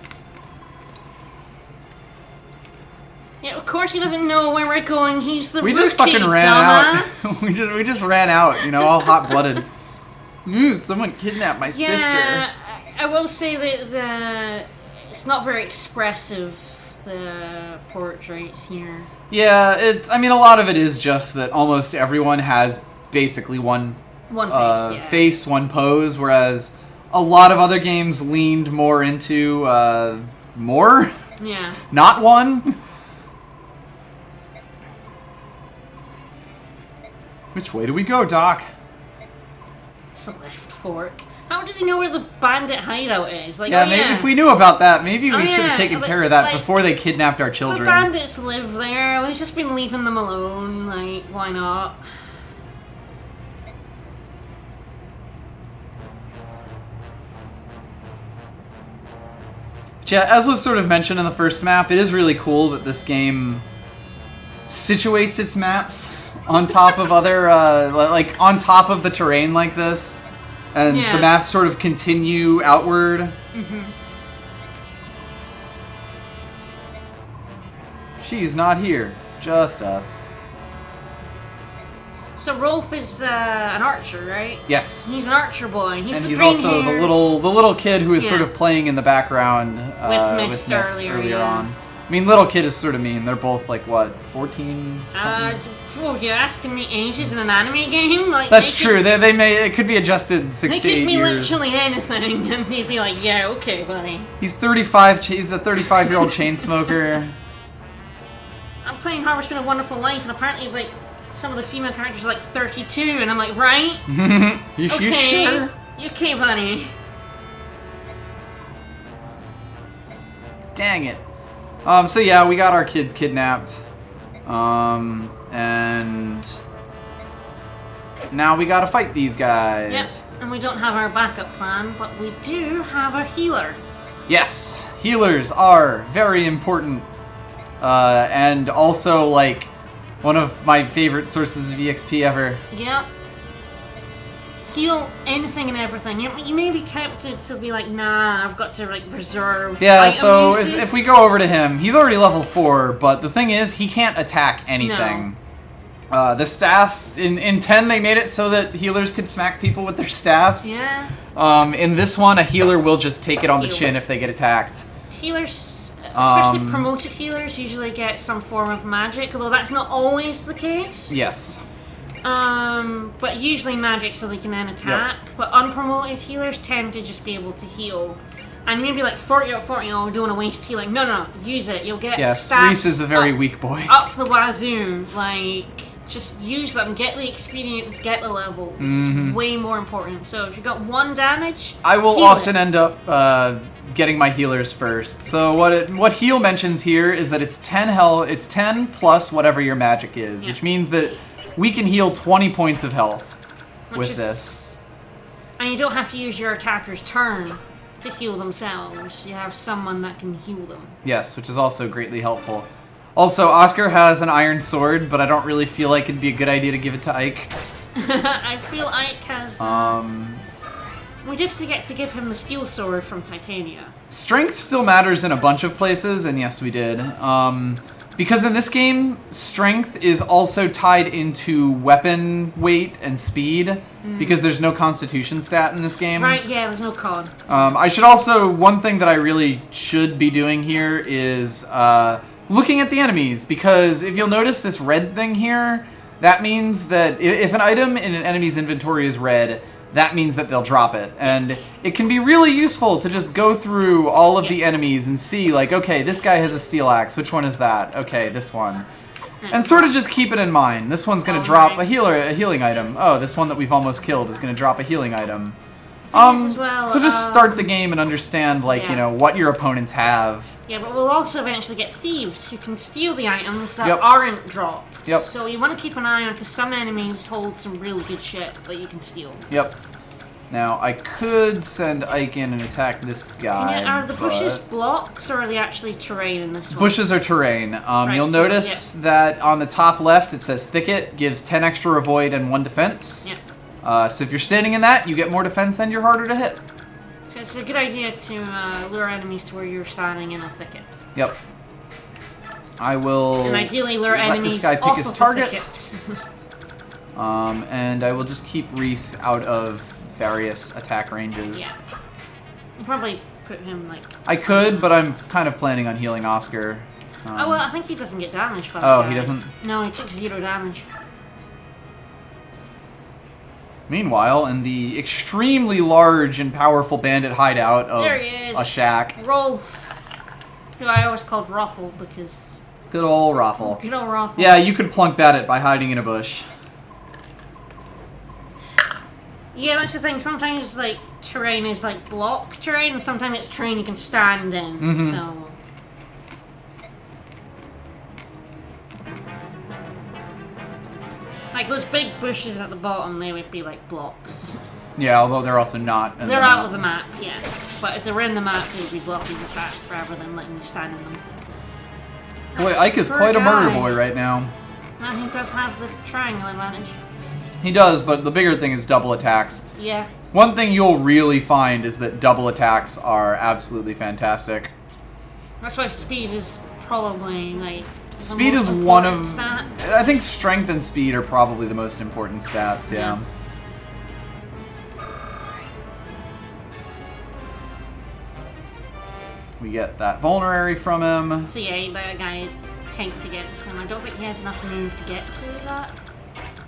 Yeah, of course he doesn't know where we're going. He's the We rookie, just fucking ran dumbass. out. we just ran out, you know, all hot-blooded. Someone kidnapped my sister. Yeah, I will say that it's not very expressive, the portraits here. Yeah, I mean, a lot of it is just that almost everyone has basically one One face, yeah. face, one pose, whereas a lot of other games leaned more into more, Yeah. not one. Which way do we go, Doc? It's the left fork. How does he know where the bandit hideout is? Like, Yeah, oh, maybe yeah. if we knew about that, maybe we Oh, should yeah, have taken like- care of that like, before they kidnapped our The children. bandits live there. We've just been leaving them alone. Like, why not? Yeah, as was sort of mentioned in the first map, it is really cool that this game situates its maps on top of other, like on top of the terrain like this, and Yeah. the maps sort of continue outward. She's not here, just us. So Rolf is an archer, right? Yes, He's an archer boy. He's and the he's green also hairs. the little kid who is sort Yeah. of playing in the background With Mist earlier, yeah. on. I mean, little kid is sort of mean. They're both like what, 14? Oh, you're asking me ages in an anime game? Like That's they true. Could, They may it could be adjusted 6 they to 8 could be years. literally anything, and he'd be like, "Yeah, okay, buddy." He's 35. He's the 35-year-old chain smoker. I'm playing Harvest Been a Wonderful Life, and apparently, like, some of the female characters are like 32, and I'm like, right? You Okay, sure? okay, buddy. Dang it. So yeah, we got our kids kidnapped. And now we gotta fight these guys. Yes, and we don't have our backup plan, but we do have a healer. Yes, healers are very important. And also, like, one of my favorite sources of EXP ever. Yep. Heal anything and everything. You may be tempted to be like, nah, I've got to like reserve. Yeah, item so uses. if we go over to him, he's already level 4, but the thing is, he can't attack anything. The staff, in 10 they made it so that healers could smack people with their staffs. Yeah. In this one, a healer will just take it on the Heal. chin if they get attacked. Healers, especially promoted healers, usually get some form of magic, although that's not always the case. Yes. But usually magic so they can then attack. Yep. But unpromoted healers tend to just be able to heal. And maybe like 40 out of 40, oh, we don't want to waste healing. No, use it. You'll get Yes, stats Reese is a very up, weak boy. Up the wazoo. Like, just use them, get the experience, get the levels. It's way more important. So if you've got 1 damage, I will heal often it. end up getting my healers first. So what heal mentions here is that it's 10 health. It's 10 plus whatever your magic is, which means that we can heal 20 points of health with this. And you don't have to use your attacker's turn to heal themselves. You have someone that can heal them. Yes, which is also greatly helpful. Also, Oscar has an iron sword, but I don't really feel like it'd be a good idea to give it to Ike. I feel Ike has... we did forget to give him the steel sword from Titania. Strength still matters in a bunch of places, and yes, we did. Because in this game, strength is also tied into weapon weight and speed, because there's no constitution stat in this game. Right, yeah, there's no con. I should also, one thing that I really should be doing here is looking at the enemies, because if you'll notice this red thing here, that means that if an item in an enemy's inventory is red, that means that they'll drop it. And it can be really useful to just go through all of the enemies and see, like, okay, this guy has a steel axe. Which one is that? Okay, this one. And sort of just keep it in mind. This one's going to drop a healing item. Oh, this one that we've almost killed is going to drop a healing item. As well, So just start the game and understand, like, you know, what your opponents have. Yeah, but we'll also eventually get thieves who can steal the items that Yep. aren't dropped. Yep. So you want to keep an eye on, because some enemies hold some really good shit that you can steal. Yep. Now, I could send Ike in and attack this guy, Are the bushes but blocks, or are they actually terrain in this one? bushes are terrain. You'll so, notice that on the top left it says thicket, gives 10 extra avoid and 1 defense. Yeah. So if you're standing in that, you get more defense and you're harder to hit. So it's a good idea to lure enemies to where you're standing in a thicket. Yep. I will And ideally lure let enemies this guy pick off his of target. the thickets. And I will just keep Reese out of various attack ranges. Yeah. You probably put him like... I could, but I'm kind of planning on healing Oscar. oh, well, I think he doesn't get damaged by that Oh, guy. he doesn't? No, he took 0 damage. Meanwhile, in the extremely large and powerful bandit hideout of There he is. a shack, Rolf, who I always called Ruffle, because... good old Raffle. Good old Ruffle. Yeah, you could plunk Bandit by hiding in a bush. Yeah, that's the thing. Sometimes, like, terrain is, like, block terrain, and sometimes it's terrain you can stand in, so... Like, those big bushes at the bottom, they would be, like, blocks. Yeah, although they're also not. In They're the out map. of the map, yeah. But if they were in the map, they'd be blocking the path rather than letting you stand in them. Boy, Ike is Poor quite a murder guy. boy right now. And he does have the triangle advantage. He does, but the bigger thing is double attacks. Yeah. One thing you'll really find is that double attacks are absolutely fantastic. That's why speed is probably, like... the Speed most is one important of... stat. I think strength and speed are probably the most important stats, yeah. We get that vulnerary from him. So yeah, that guy tanked against him. I don't think he has enough move to get to that.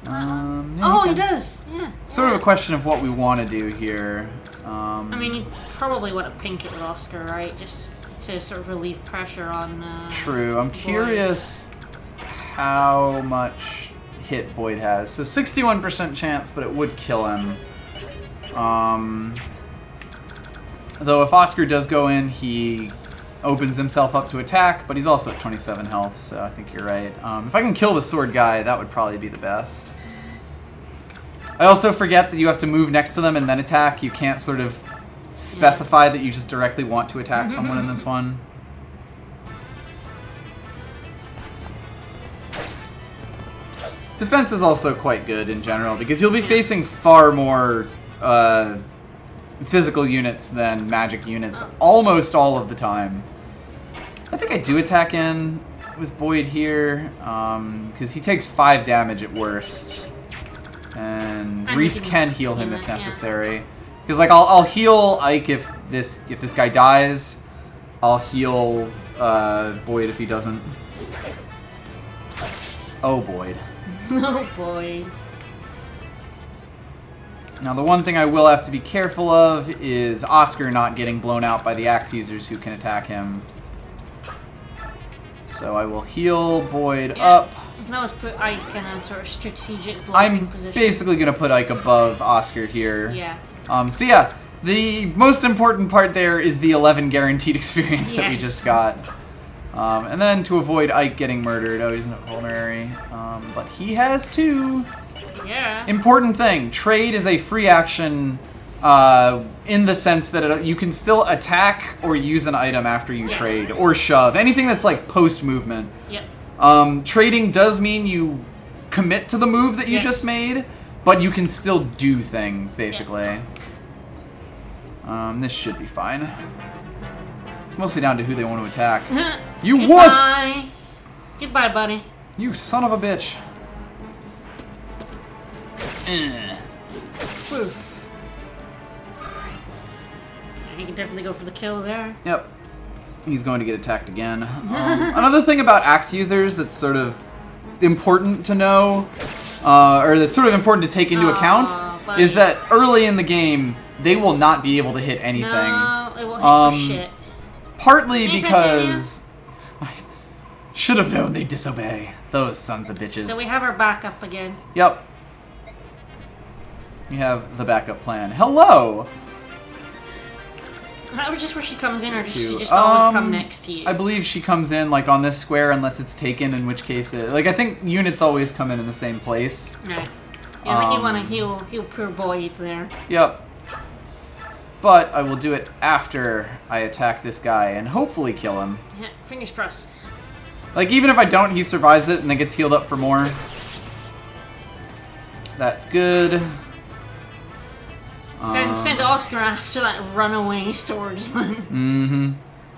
Yeah, Oh, he can- does! Yeah. Sort of a question of what we want to do here. I mean, you probably want to pink it with Oscar, right? Just to sort of relieve pressure on... True. I'm Boyd. curious how much hit Boyd has. So 61% chance, but it would kill him. Though if Oscar does go in, he opens himself up to attack, but he's also at 27 health, so I think you're right. If I can kill the sword guy, that would probably be the best. I also forget that you have to move next to them and then attack. You can't sort of specify that you just directly want to attack someone in this one. Defense is also quite good in general because you'll be facing far more physical units than magic units almost all of the time. I think I do attack in with Boyd here because he takes 5 damage at worst. And Reese can heal him if necessary. Because like I'll heal Ike if this guy dies. I'll heal Boyd if he doesn't. Oh Boyd. Oh Boyd. Now the one thing I will have to be careful of is Oscar not getting blown out by the axe users who can attack him. So I will heal Boyd up. You can always put Ike in a sort of strategic blocking position. I'm basically going to put Ike above Oscar here. Yeah. So yeah, the most important part there is the 11 guaranteed experience that we just got. And then to avoid Ike getting murdered, oh, he's not vulnerary, but he has 2. Yeah. Important thing, trade is a free action in the sense that you can still attack or use an item after you trade, or shove, anything that's like post-movement. Yep. Trading does mean you commit to the move that you just made, but you can still do things, basically. This should be fine. It's mostly down to who they want to attack. You wuss! Goodbye, buddy. You son of a bitch. Poof. You can definitely go for the kill there. Yep. He's going to get attacked again. Another thing about axe users that's sort of important to know, or that's sort of important to take into account, is that early in the game, they will not be able to hit anything. No, they won't hit for shit. Partly because I should have known they'd disobey. Those sons of bitches. So we have our backup again. Yep. We have the backup plan. Hello! That was just where she comes in, or does she just always come next to you? I believe she comes in like on this square unless it's taken, in which case I think units always come in the same place. Right. Yeah, I think you want to heal poor Boyd there. Yep. But I will do it after I attack this guy and hopefully kill him. Yeah, fingers crossed. Like, even if I don't, he survives it and then gets healed up for more. That's good. Send Oscar after that runaway swordsman. Mm-hmm.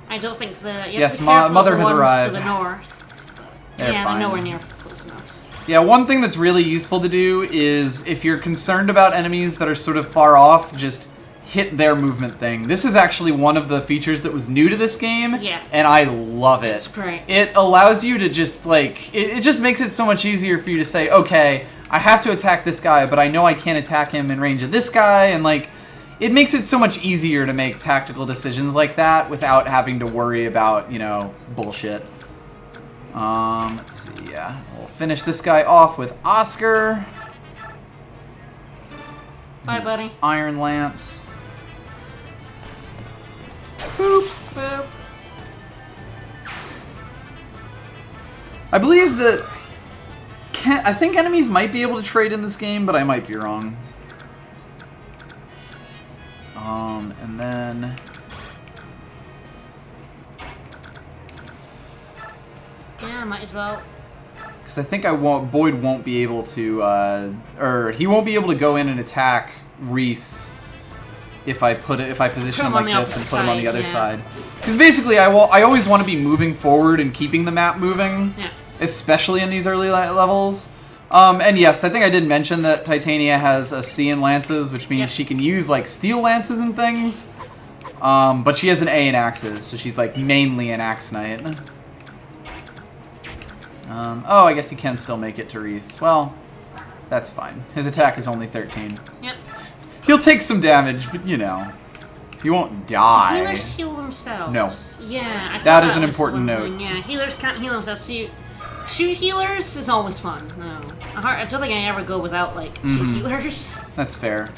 I don't think Yes, Mother has arrived. To the north. They're fine. They're nowhere near close enough. Yeah, one thing that's really useful to do is if you're concerned about enemies that are sort of far off, just hit their movement thing. This is actually one of the features that was new to this game, and I love it. It's great. It allows you to just, like, it just makes it so much easier for you to say, okay, I have to attack this guy, but I know I can't attack him in range of this guy, and, like, it makes it so much easier to make tactical decisions like that without having to worry about, you know, bullshit. Let's see, yeah. We'll finish this guy off with Oscar. Bye, buddy. Iron Lance. Boop. Boop. I believe that I think enemies might be able to trade in this game, but I might be wrong. And then yeah, might as well. Because I think Boyd won't be able to, or he won't be able to go in and attack Reese if I position him like this and put him on the other side. Because basically, I always want to be moving forward and keeping the map moving, especially in these early levels. And yes, I think I did mention that Titania has a C in lances, which means she can use like steel lances and things. But she has an A in axes, so she's like mainly an axe knight. Oh, I guess he can still make it to Reese. Well, that's fine. His attack is only 13. Yep. He'll take some damage, but you know, he won't die. Healers heal themselves. No. Yeah, that is an important note. Yeah, healers can't heal themselves. So 2 healers is always fun. No, I don't think I ever go without like 2 healers. That's fair.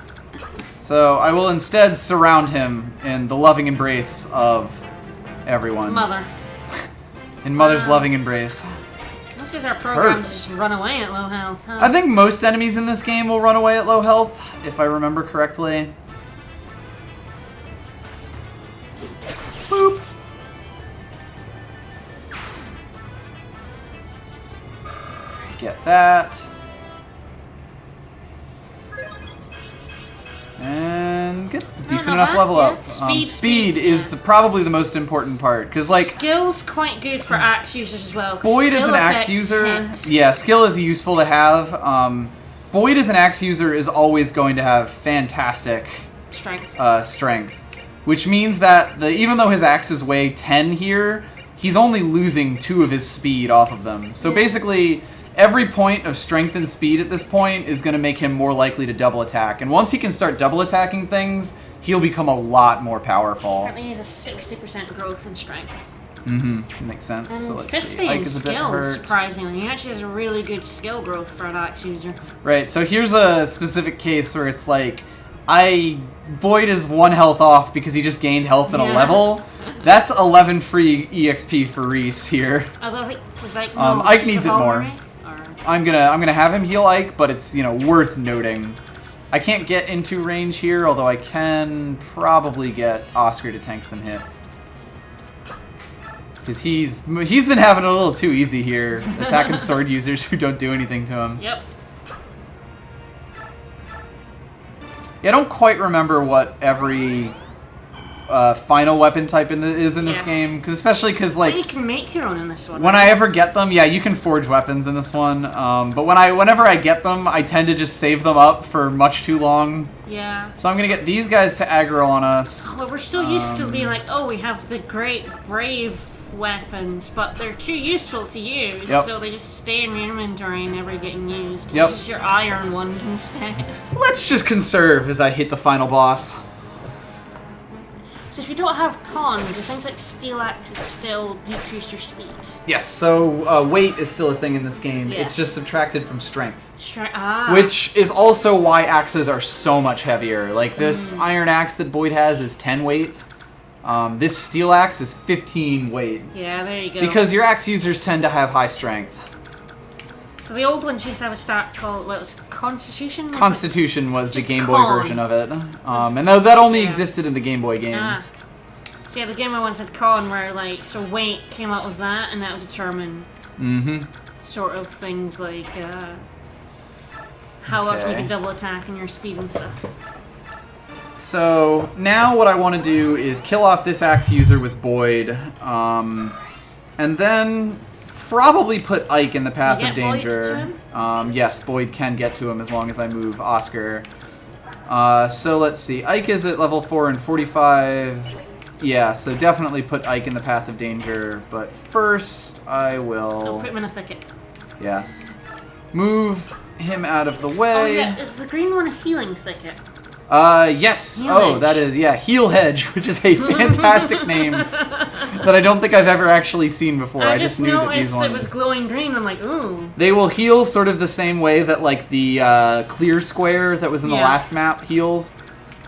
So I will instead surround him in the loving embrace of everyone. Mother. In Mother's loving embrace. This is our program to Perfect. just run away at low health, huh? I think most enemies in this game will run away at low health, if I remember correctly. Boop. Get that. And get decent not enough bad, level yeah. up. Speed, Speed speed, is yeah. probably the most important part, because like Skill's quite good for axe users as well. 'cause Boyd is skill an axe affects user. hit. Yeah, skill is useful to have. Boyd as an axe user is always going to have fantastic Strength. strength, which means that even though his axes weigh 10 here, he's only losing 2 of his speed off of them. So basically, every point of strength and speed at this point is going to make him more likely to double attack. And once he can start double attacking things, he'll become a lot more powerful. Apparently he has a 60% growth in strength. Makes sense. And So let's 50 see. Ike in is a bit skill, hurt. surprisingly. He actually has a really good skill growth for an axe user. Right, so here's a specific case where it's like, Boyd is 1 health off because he just gained health in a Yeah. level. That's 11 free EXP for Reese here. Although, like, does Ike Ike needs it more. Or... I'm gonna have him heal Ike, but it's, you know, worth noting. I can't get into range here, although I can probably get Oscar to tank some hits. Because he's been having it a little too easy here, attacking sword users who don't do anything to him. Yep. Yeah, I don't quite remember what every final weapon type is in this Yeah. game, especially because like But you can make your own in this one. when I ever get them, yeah, you can forge weapons in this one. But whenever I get them, I tend to just save them up for much too long. Yeah. So I'm gonna get these guys to aggro on us. Well, we're so used to being like, oh, we have the great brave weapons, but they're too useful to use, Yep. so they just stay in your inventory and never getting used. Yep. Use your iron ones instead. Let's just conserve as I hit the final boss. So if you don't have con, do things like steel axes still decrease your speed? Yes, so weight is still a thing in this game. Yeah. It's just subtracted from strength. Which is also why axes are so much heavier. Like this iron axe that Boyd has is 10 weight. This steel axe is 15 weight. Yeah, there you go. Because your axe users tend to have high strength. So the old ones used to have a stat called, well, it's Constitution? Constitution was the Just Game Boy con. version of it. And that only Yeah. existed in the Game Boy games. Ah. So yeah, the Game Boy ones had con, where like, so weight came out of that, and that would determine sort of things like how often you Okay. can double attack and your speed and stuff. So now what I want to do is kill off this axe user with Boyd, and then probably put Ike in the path Can of you get Boyd to danger. him? Yes, Boyd can get to him as long as I move Oscar. So let's see. Ike is at level 4 and 45. Yeah, so definitely put Ike in the path of danger. But first, I I'll will. put him in a thicket. Yeah. Move him out of the Oh way. yeah, is the green one a healing thicket? Yes. Heal Oh, Hedge. that is, yeah, Heal Hedge, which is a fantastic name that I don't think I've ever actually seen before. I just knew that these noticed it was ones. glowing green. I'm like, ooh. They will heal sort of the same way that, like, the clear square that was in the Yeah. last map heals.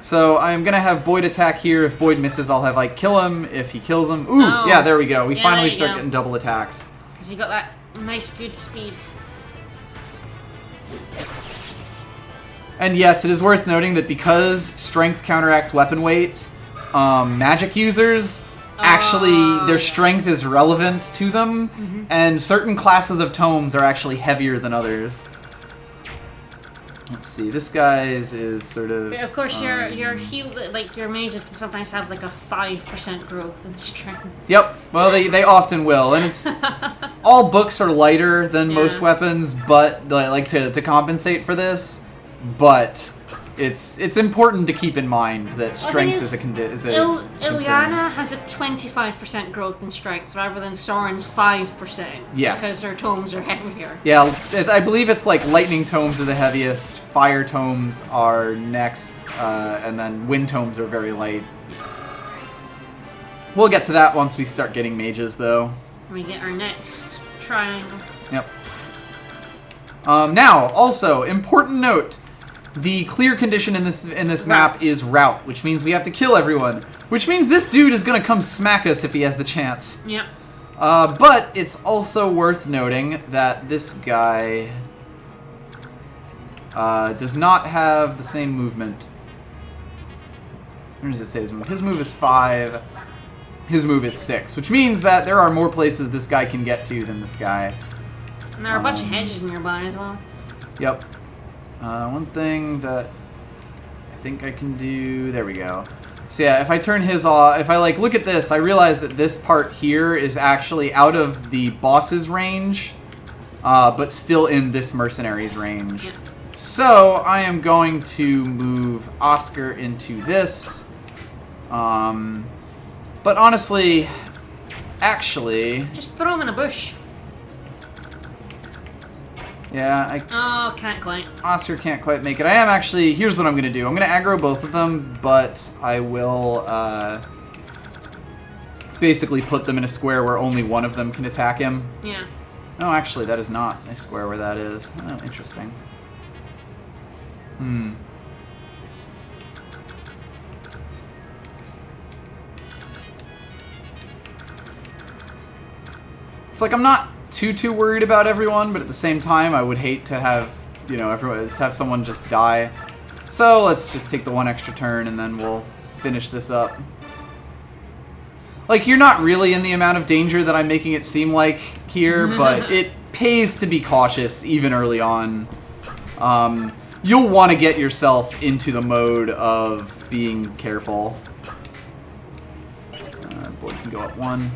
So I'm going to have Boyd attack here. If Boyd misses, I'll have Ike kill him. If he kills him... Ooh, Oh. yeah, there we go. We Yeah, finally there you start go. getting double attacks. Because you got that nice, good speed. And yes, it is worth noting that because strength counteracts weapon weight, magic users actually their strength is relevant to them, and certain classes of tomes are actually heavier than others. Let's see, this guy's is sort of. But of course, your heal, like your mages can sometimes have like a 5% growth in strength. Yep. Well, they often will, and it's all books are lighter than most Yeah. weapons, but like to compensate for this. But it's important to keep in mind that strength is a concern. Ilyana has a 25% growth in strength rather than Soren's 5%. Yes. Because their tomes are heavier. Yeah, I believe it's like lightning tomes are the heaviest, fire tomes are next, and then wind tomes are very light. We'll get to that once we start getting mages, though. We get our next triangle. Yep. Now, also, important note. The clear condition in this map Route. is route, which means we have to kill everyone. Which means this dude is gonna come smack us if he has the chance. Yep. But it's also worth noting that this guy does not have the same movement. Where does it say his move? His move is 5. His move is 6, which means that there are more places this guy can get to than this guy. And there are a bunch of hedges nearby as well. Yep. One thing that I think I can do... There we go. So yeah, if I turn his off... If I, like, look at this, I realize that this part here is actually out of the boss's range, but still in this mercenary's range. Yep. So I am going to move Oscar into this. But honestly, actually... Just throw him in a bush. Yeah, Oh, can't quite. Oscar can't quite make it. I am actually... Here's what I'm going to do. I'm going to aggro both of them, but I will basically put them in a square where only one of them can attack him. Yeah. No, actually, that is not a square where that is. Oh, interesting. It's like I'm not too worried about everyone, but at the same time, I would hate to have, you know, have someone just die. So let's just take the one extra turn and then we'll finish this up. Like, you're not really in the amount of danger that I'm making it seem like here, but it pays to be cautious even early on. You'll want to get yourself into the mode of being careful. Boy can go up 1.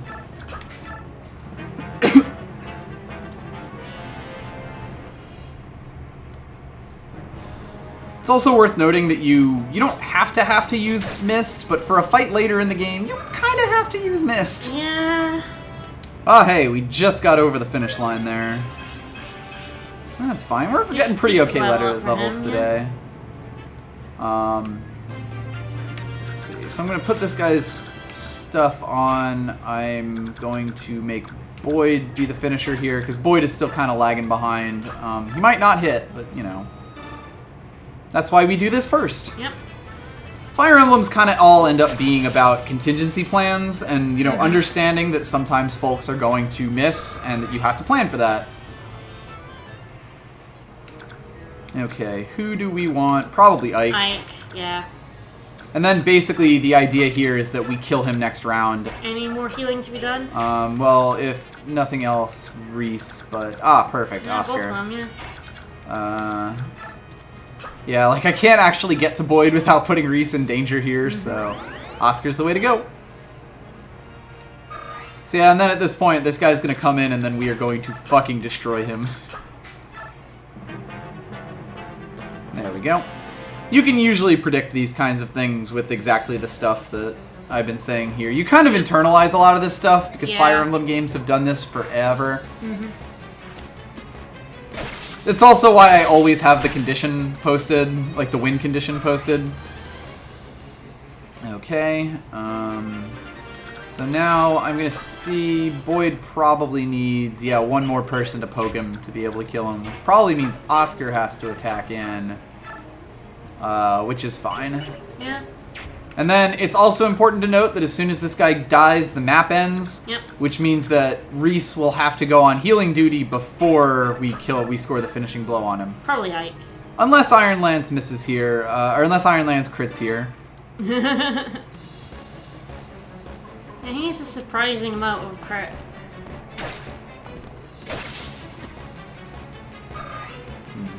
It's also worth noting that you don't have to use Mist, but for a fight later in the game, you kind of have to use Mist. Yeah. Oh, hey, we just got over the finish line there. That's fine. We're getting pretty okay levels today. Let's see. So I'm going to put this guy's stuff on. I'm going to make Boyd be the finisher here, because Boyd is still kind of lagging behind. He might not hit, but, you know. That's why we do this first. Yep. Fire Emblems kind of all end up being about contingency plans and, you know, understanding that sometimes folks are going to miss and that you have to plan for that. Okay, who do we want? Probably Ike. Ike, yeah. And then basically the idea here is that we kill him next round. Any more healing to be done? Well, if nothing else, Reese, but... perfect, Yeah, Oscar. both of them, yeah. Yeah, like, I can't actually get to Boyd without putting Reese in danger here, so Oscar's the way to go. So yeah, and then at this point, this guy's gonna come in and then we are going to fucking destroy him. There we go. You can usually predict these kinds of things with exactly the stuff that I've been saying here. You kind of internalize a lot of this stuff because Fire Emblem games have done this forever. It's also why I always have the condition posted, like the win condition posted. Okay, so now I'm gonna see Boyd probably needs, one more person to poke him to be able to kill him, which probably means Oscar has to attack in, which is fine. Yeah. And then it's also important to note that as soon as this guy dies, the map ends. Yep. Which means that Reese will have to go on healing duty before we score the finishing blow on him. Probably Ike. Unless Iron Lance misses here, or unless Iron Lance crits here. Yeah, he needs a surprising amount of crit.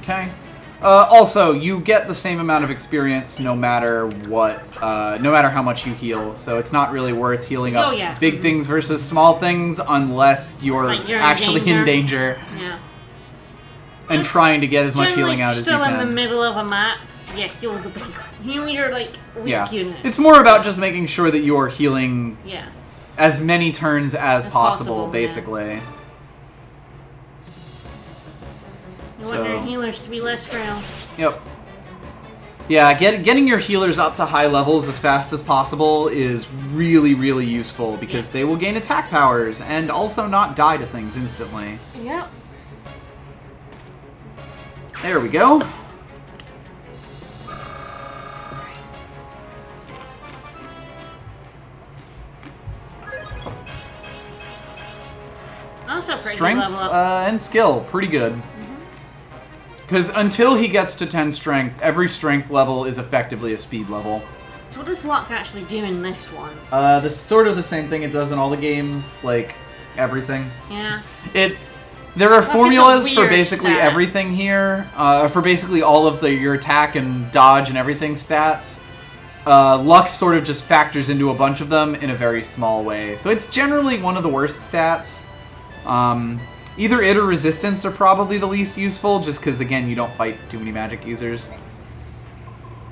Okay. Also, you get the same amount of experience no matter what, no matter how much you heal. So it's not really worth healing up big things versus small things unless you're actually in danger. Yeah. And trying to get as much healing out as you can. Still in the middle of a map. Yeah, heal the big. Heal your weak units. It's more about just making sure that you're healing. Yeah. As many turns as possible, basically. You want your healers to be less frail. Yep. Yeah, getting your healers up to high levels as fast as possible is really, really useful because they will gain attack powers and also not die to things instantly. Yep. There we go. Also a pretty good strength level up. and skill, pretty good. Because until he gets to 10 strength, every strength level is effectively a speed level. So what does luck actually do in this one? This sort of the same thing it does in all the games, like everything. Yeah. There are Luck is a formulas for weird basically stat. everything here, for basically all of your attack and dodge and everything stats. Luck sort of just factors into a bunch of them in a very small way. So it's generally one of the worst stats. Either it or resistance are probably the least useful, just because, again, you don't fight too many magic users.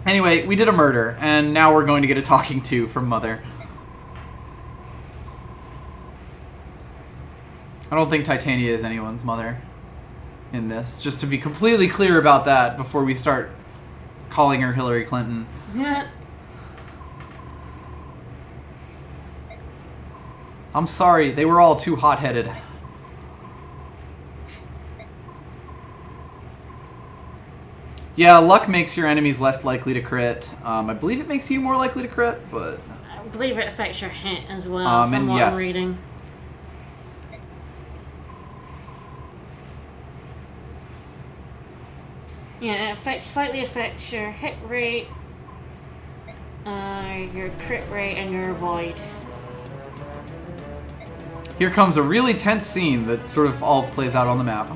Anyway, we did a murder, and now we're going to get a talking to from Mother. I don't think Titania is anyone's mother in this, just to be completely clear about that before we start calling her Hillary Clinton. Yeah. I'm sorry, they were all too hot-headed. Yeah, luck makes your enemies less likely to crit. I believe it makes you more likely to crit, but... I believe it affects your hit as well, from and what yes. I'm reading. Yeah, it slightly affects your hit rate, your crit rate, and your avoid. Here comes a really tense scene that sort of all plays out on the map.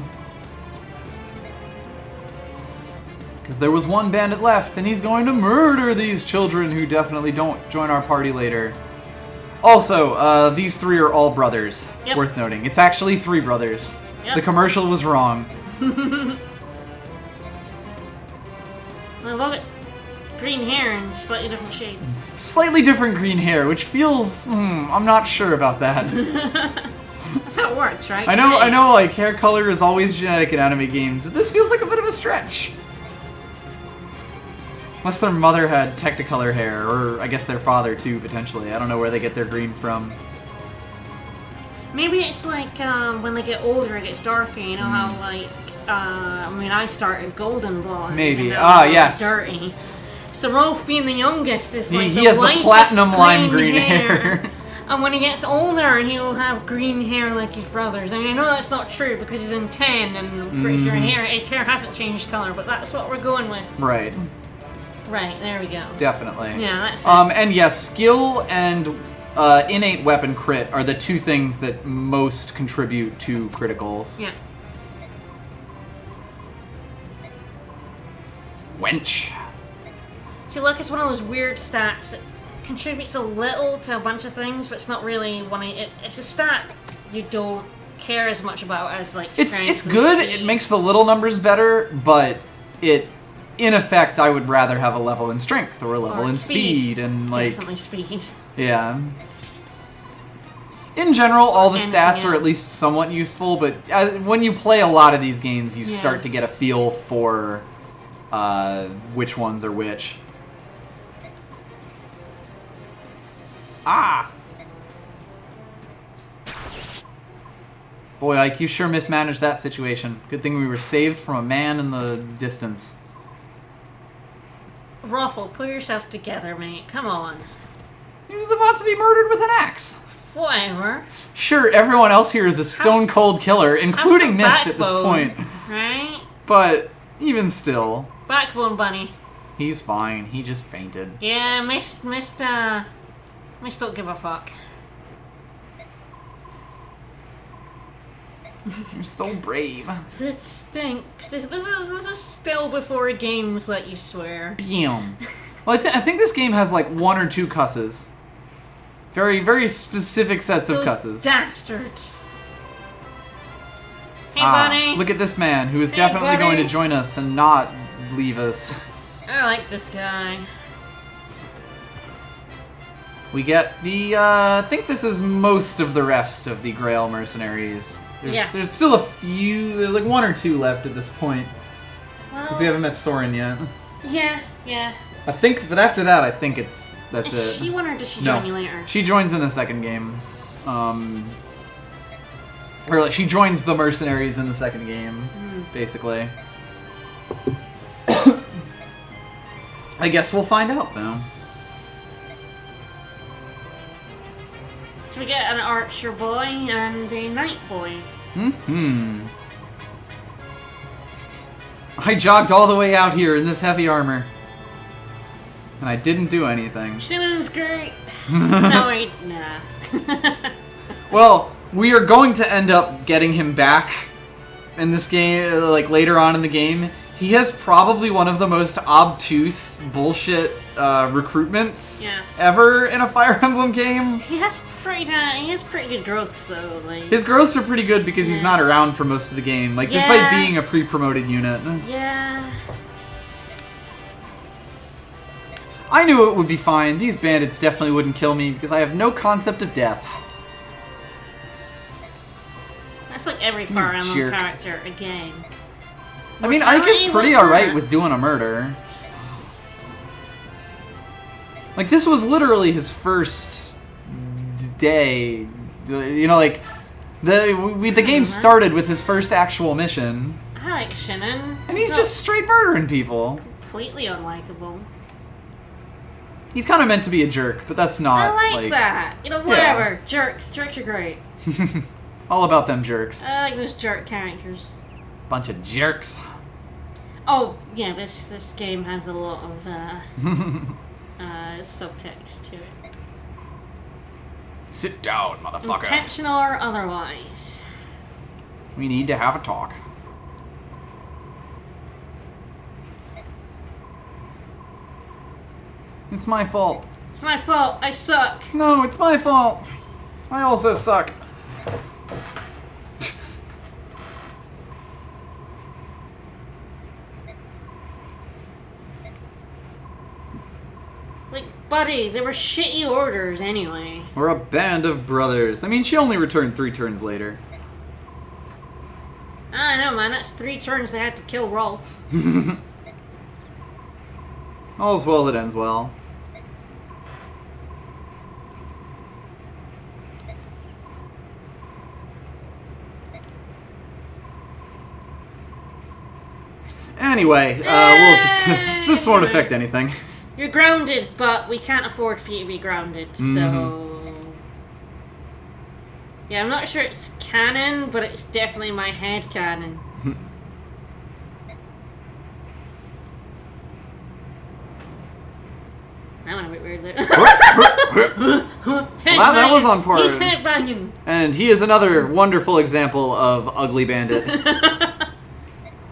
Because there was one bandit left, and he's going to murder these children who definitely don't join our party later. Also, these three are all brothers, Yep. worth noting. It's actually 3 brothers. Yep. The commercial was wrong. They've all got green hair and slightly different shades. Slightly different green hair, which feels... I'm not sure about that. That's how it works, right? I know, like, hair color is always genetic in anime games, but this feels like a bit of a stretch. Unless their mother had Technicolor hair, or I guess their father too, potentially. I don't know where they get their green from. Maybe it's like when they get older, it gets darker. You know how like I mean, I started golden blonde. Maybe. And now I'm Yes. dirty. So Rolf, being the youngest, is like He has the lightest platinum lime green hair. And when he gets older, he'll have green hair like his brothers. I mean, I know that's not true because he's in 10, and I'm pretty sure his hair hasn't changed color, but that's what we're going with. Right. Right, there we go. Definitely. Yeah, that's it. And yes, skill and innate weapon crit are the 2 things that most contribute to criticals. Yeah. Wench. See, luck is one of those weird stats that contributes a little to a bunch of things, but it's not really one of it's a stat you don't care as much about as like strength. It's and good. speed. It makes the little numbers better, but in effect, I would rather have a level in strength or a level Or in speed and like definitely speed. yeah. In general, all the Anything stats are at else. least somewhat useful, but when you play a lot of these games, you Yeah. start to get a feel for which ones are which. Ah! Boy, Ike, you sure mismanaged that situation. Good thing we were saved from a man in the distance. Ruffle, pull yourself together, mate. Come on. He was about to be murdered with an axe. Whatever. Sure, everyone else here is a stone cold killer, including some Mist at this backbone. point. Right? But even still, Backbone bunny. he's fine. He just fainted. Yeah, Mist don't give a fuck. You're so brave. This stinks. This is still before games let you swear. Damn. Well, I think this game has like 1 or 2 cusses. Very, very specific sets of Those cusses. dastards. Hey, buddy. Look at this man who is Hey, definitely buddy. going to join us and not leave us. I like this guy. We get the, I think this is most of the rest of the Grail mercenaries. There's still a few, there's like 1 or 2 left at this point. Because we haven't met Soren yet. Yeah. I think, but after that, I think that's Is it. she one or does she No. join you later? She joins in the second game. Or like, she joins the mercenaries in the second game, basically. I guess we'll find out, though. So we get an archer boy and a knight boy. I jogged all the way out here in this heavy armor. And I didn't do anything. Shannon's great. No, wait, nah. Well, we are going to end up getting him back in this game, like later on in the game. He has probably one of the most obtuse bullshit recruitments ever in a Fire Emblem game. He has pretty good growths though. Like his growths are pretty good because he's not around for most of the game. Like despite being a pre-promoted unit. Yeah. I knew it would be fine. These bandits definitely wouldn't kill me because I have no concept of death. That's like every Fire Emblem character again. I mean, Ike is pretty alright with doing a murder. Like, this was literally his first day. You know, like, the game started with his first actual mission. I like Shannon. And he's just straight murdering people. Completely unlikable. He's kind of meant to be a jerk, but that's not. I like that. You know, whatever. Yeah. Jerks. Jerks are great. All about them jerks. I like those jerk characters. Bunch of jerks. Oh, yeah, this game has a lot of subtext to it. Sit down, motherfucker. Intentional or otherwise. We need to have a talk. It's my fault. It's my fault. I suck. No, it's my fault. I also suck. Like, buddy, they were shitty orders anyway. We're a band of brothers. I mean, she only returned 3 turns later. I know, man. That's 3 turns they had to kill Rolf. All's well that ends well. Anyway, we'll just... this won't affect anything. You're grounded, but we can't afford for you to be grounded, so... Yeah, I'm not sure it's canon, but it's definitely my head canon. That went a bit weird there. Wow, that was on par. He's headbanging. And he is another wonderful example of ugly bandit.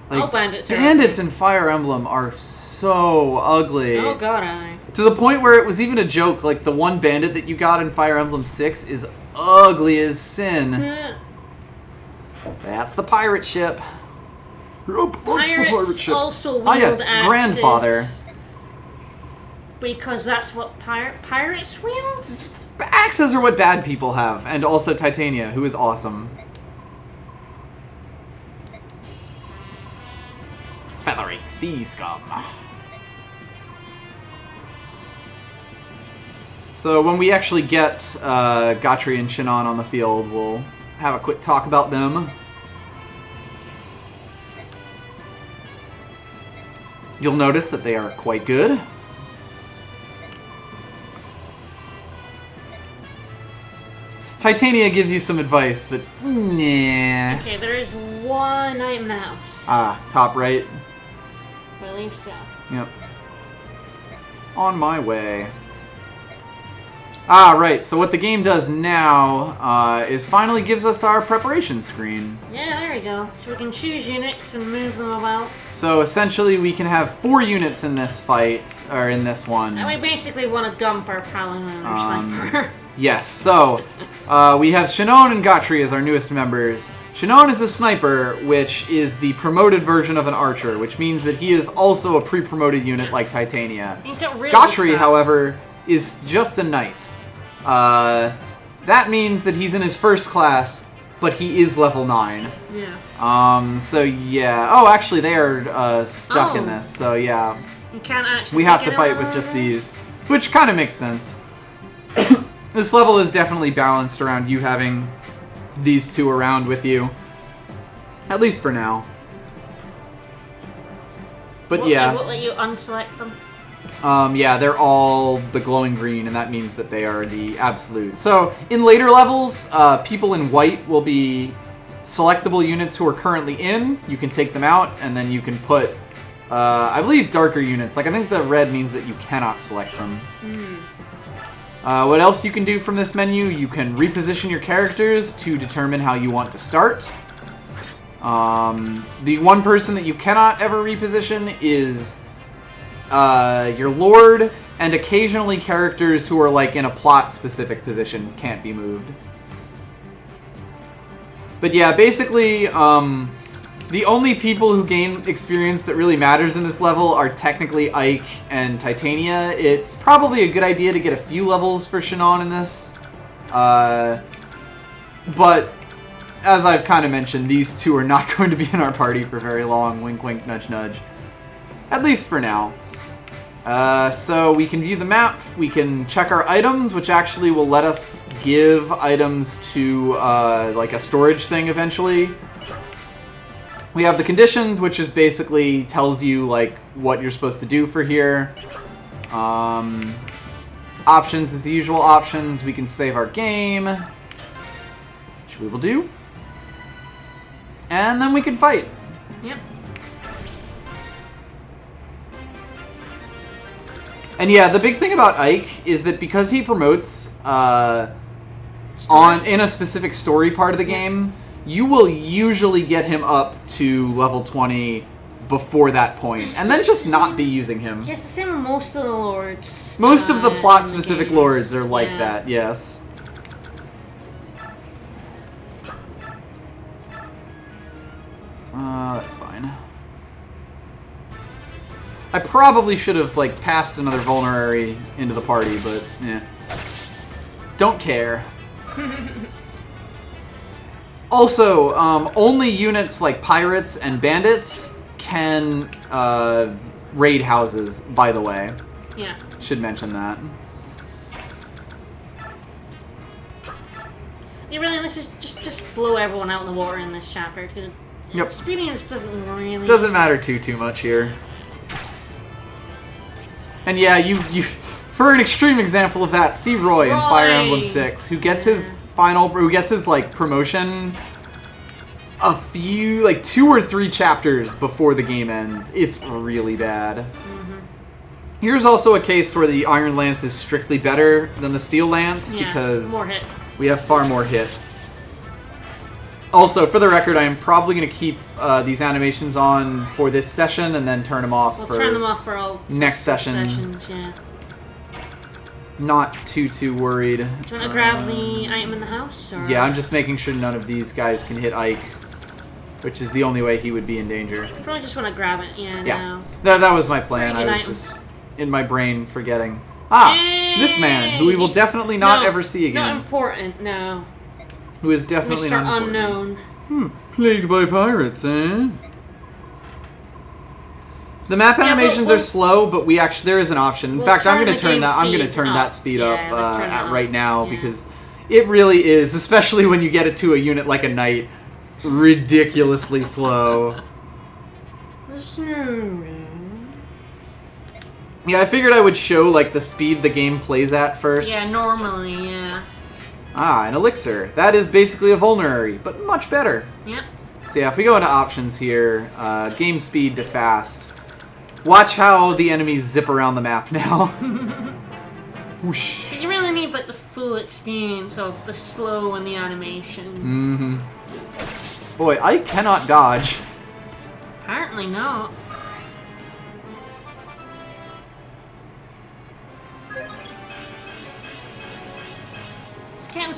Like, all bandits are bandits ugly. in Fire Emblem are so ugly. Oh god, I... To the point where it was even a joke, like the one bandit that you got in Fire Emblem 6 is ugly as sin. That's the pirate ship. Pirates also wield yes, axes. grandfather. Because that's what pirates wield? Axes are what bad people have, and also Titania, who is awesome. Feathering sea scum. So when we actually get Gotri and Shinon on the field, we'll have a quick talk about them. You'll notice that they are quite good. Titania gives you some advice, but nah. Okay, there is one item in the house. Ah, top right. I believe so. Yep. On my way. Ah, right. So what the game does now is finally gives us our preparation screen. Yeah, there we go. So we can choose units and move them about. So essentially we can have 4 units in this fight, or in this one. And we basically want to dump our paladin or sniper. Yes, so we have Shinon and Gotri as our newest members. Shinon is a sniper, which is the promoted version of an archer, which means that he is also a pre-promoted unit like Titania. He's got really Gotri, however, is just a knight. That means that he's in his first class, but he is level 9. Yeah. So yeah. Oh, actually, they are stuck in this. So yeah. You can't actually. We have to fight with just these, which kind of makes sense. This level is definitely balanced around you having these 2 around with you, at least for now. But yeah. Won't let you unselect them. Yeah, they're all the glowing green, and that means that they are the absolute. So, in later levels, people in white will be selectable units who are currently in, you can take them out, and then you can put, I believe, darker units. Like, I think the red means that you cannot select them. What else you can do from this menu? You can reposition your characters to determine how you want to start. The one person that you cannot ever reposition is your lord, and occasionally characters who are like in a plot-specific position can't be moved. But yeah, basically, the only people who gain experience that really matters in this level are technically Ike and Titania. It's probably a good idea to get a few levels for Shannon in this. But as I've kind of mentioned, these two are not going to be in our party for very long. Wink, wink, nudge, nudge. At least for now. So we can view the map, we can check our items, which actually will let us give items to like a storage thing eventually. We have the conditions, which is basically tells you like what you're supposed to do for here. Options is the usual options. We can save our game, which we will do. And then we can fight. Yep. And yeah, the big thing about Ike is that because he promotes in a specific story part of the game, you will usually get him up to level 20 before that point, and then just not be using him. Yes, the same with most of the lords. Most of the plot-specific games. lords are like that, yes. That's fine. I probably should have, like, passed another vulnerary into the party, but, yeah. Don't care. Also, only units like pirates and bandits can raid houses, by the way. Yeah. Should mention that. You really, this is just blow everyone out in the water in this chapter, because Yep. experience doesn't really... Doesn't matter too much here. And yeah, you for an extreme example of that, see Roy in Fire Emblem 6, who gets his like promotion a few, like 2 or 3 chapters before the game ends. It's really bad. Here's also a case where the Iron Lance is strictly better than the Steel Lance because more hit. we have far more hit. Also, for the record, I am probably going to keep these animations on for this session and then turn them off We'll for turn them off for all next session. sessions, yeah. Not too worried. Do you want to grab the item in the house? Or? Yeah, I'm just making sure none of these guys can hit Ike, which is the only way he would be in danger. You probably just want to grab it, Yeah, now. that was my plan. Pretty I good was item. just in my brain forgetting. Ah, this man, who we will He's definitely not ever see again. Not important, no. Who is definitely Mr. not important. Unknown. Plagued by pirates, eh? The map animations we'll- are slow, but there is an option. In we'll fact, I'm turn going to the turn game that. I'm going to speed turn up. that speed Yeah, up let's turn it up. right now Yeah. because it really is, especially when you get it to a unit like a knight, ridiculously slow. Yeah, I figured I would show like the speed the game plays at first. Yeah, normally, yeah. Ah, an elixir. That is basically a vulnerary, but much better. Yep. So yeah, if we go into options here, game speed to fast. Watch how the enemies zip around the map now. Whoosh. But you really need like the full experience of the slow and the animation. Mm-hmm. Boy, I cannot dodge. Apparently not.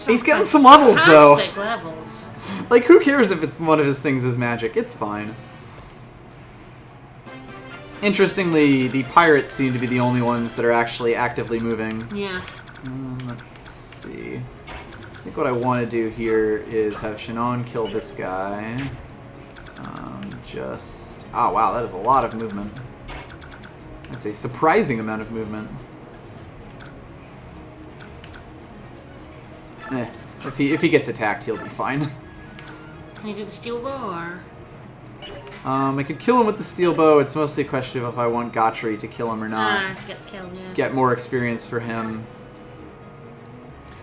He's getting some levels, though. Fantastic levels. Like, who cares if it's one of his things is magic? It's fine. Interestingly, the pirates seem to be the only ones that are actually actively moving. Yeah. Let's see. I think what I want to do here is have Shannon kill this guy. Oh wow, that is a lot of movement. That's a surprising amount of movement. If he gets attacked, he'll be fine. Can you do the steel bow or? I could kill him with the steel bow. It's mostly a question of if I want Gotchery to kill him or not. To get the kill, yeah. Get more experience for him.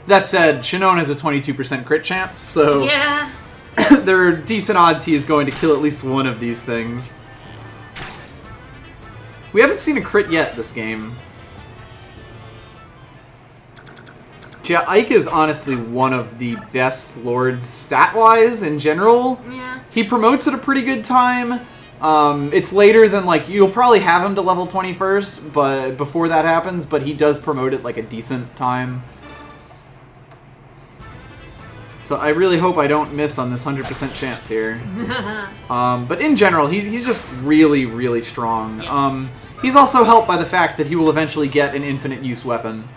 That said, Shannon has a 22% crit chance, so... Yeah. there are decent odds he is going to kill at least one of these things. We haven't seen a crit yet this game. Yeah, Ike is honestly one of the best lords stat-wise in general. Yeah. He promotes at a pretty good time. It's later than, like, you'll probably have him to level 20 first, but before that happens, but he does promote at, like, a decent time. So I really hope I don't miss on this 100% chance here. But in general, he's just really, really strong. Yeah. He's also helped by the fact that he will eventually get an infinite use weapon.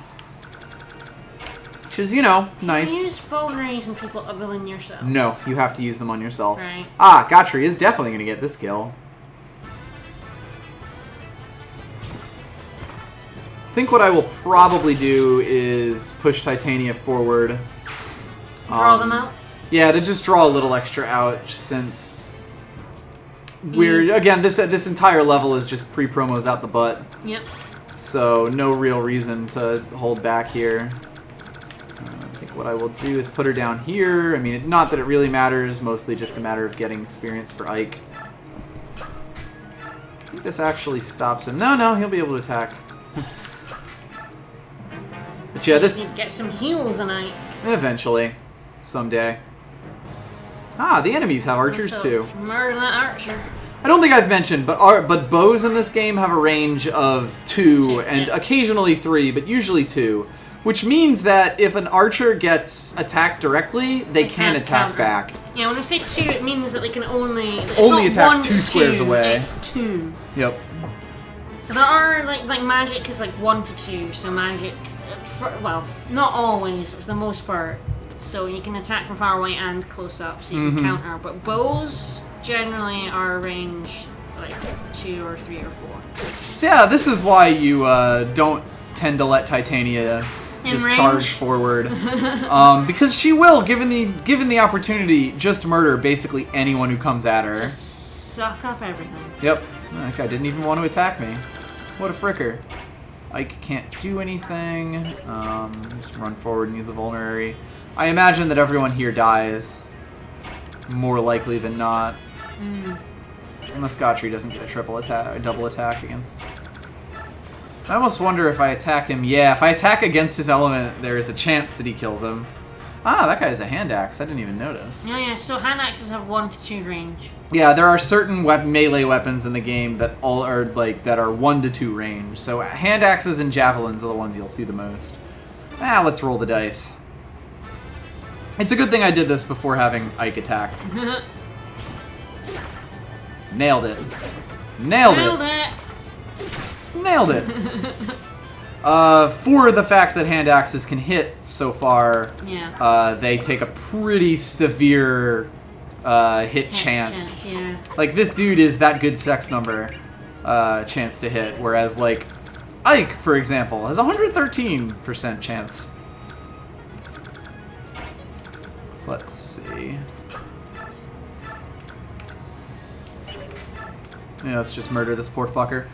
Which is, you know, nice. Can you use vulneraries on people other than yourself? No, you have to use them on yourself. Right. Ah, Gotri is definitely going to get this kill. I think what I will probably do is push Titania forward. Draw them out? Yeah, to just draw a little extra out, since we're again this entire level is just pre-promos out the butt. Yep. So no real reason to hold back here. I think what I will do is put her down here. I mean, not that it really matters, mostly just a matter of getting experience for Ike. I think this actually stops him. No, he'll be able to attack. But yeah, Just this need to get some heals on Ike. eventually, someday. Ah, the enemies have archers So, too. Murder that archer. I don't think I've mentioned, but bows in this game have a range of 2 and yeah. occasionally 3, but usually 2. Which means that if an archer gets attacked directly, they can can't attack counter. back. Yeah, when I say 2, it means that they can only... It's Only not attack 1 2 to squares 2, away. It's 2. Yep. So there are, like magic is like 1 to 2, so magic... well, not always, but for the most part. So you can attack from far away and close up, so you can counter. But bows generally are range like 2 or 3 or 4. So yeah, this is why you don't tend to let Titania just range? charge forward, because she will, given the opportunity, just murder basically anyone who comes at her. Just suck up everything. Yep, that guy didn't even want to attack me. What a fricker. Ike can't do anything. Just run forward and use the vulnerary. I imagine that everyone here dies. More likely than not. Unless Gotri doesn't get a double attack against... I almost wonder if I attack him. Yeah, if I attack against his element, there is a chance that he kills him. Ah, that guy has a hand axe. I didn't even notice. Yeah, so hand axes have 1 to 2 range. Yeah, there are certain melee weapons in the game that all are that are 1 to 2 range. So hand axes and javelins are the ones you'll see the most. Ah, let's roll the dice. It's a good thing I did this before having Ike attack. Nailed it. Nailed it. Nailed it. For the fact that hand axes can hit so far, Yeah. they take a pretty severe hit chance. Yeah. Like, this dude is that good sex number chance to hit, whereas, like, Ike, for example, has a 113% chance. So let's see. Yeah, let's just murder this poor fucker.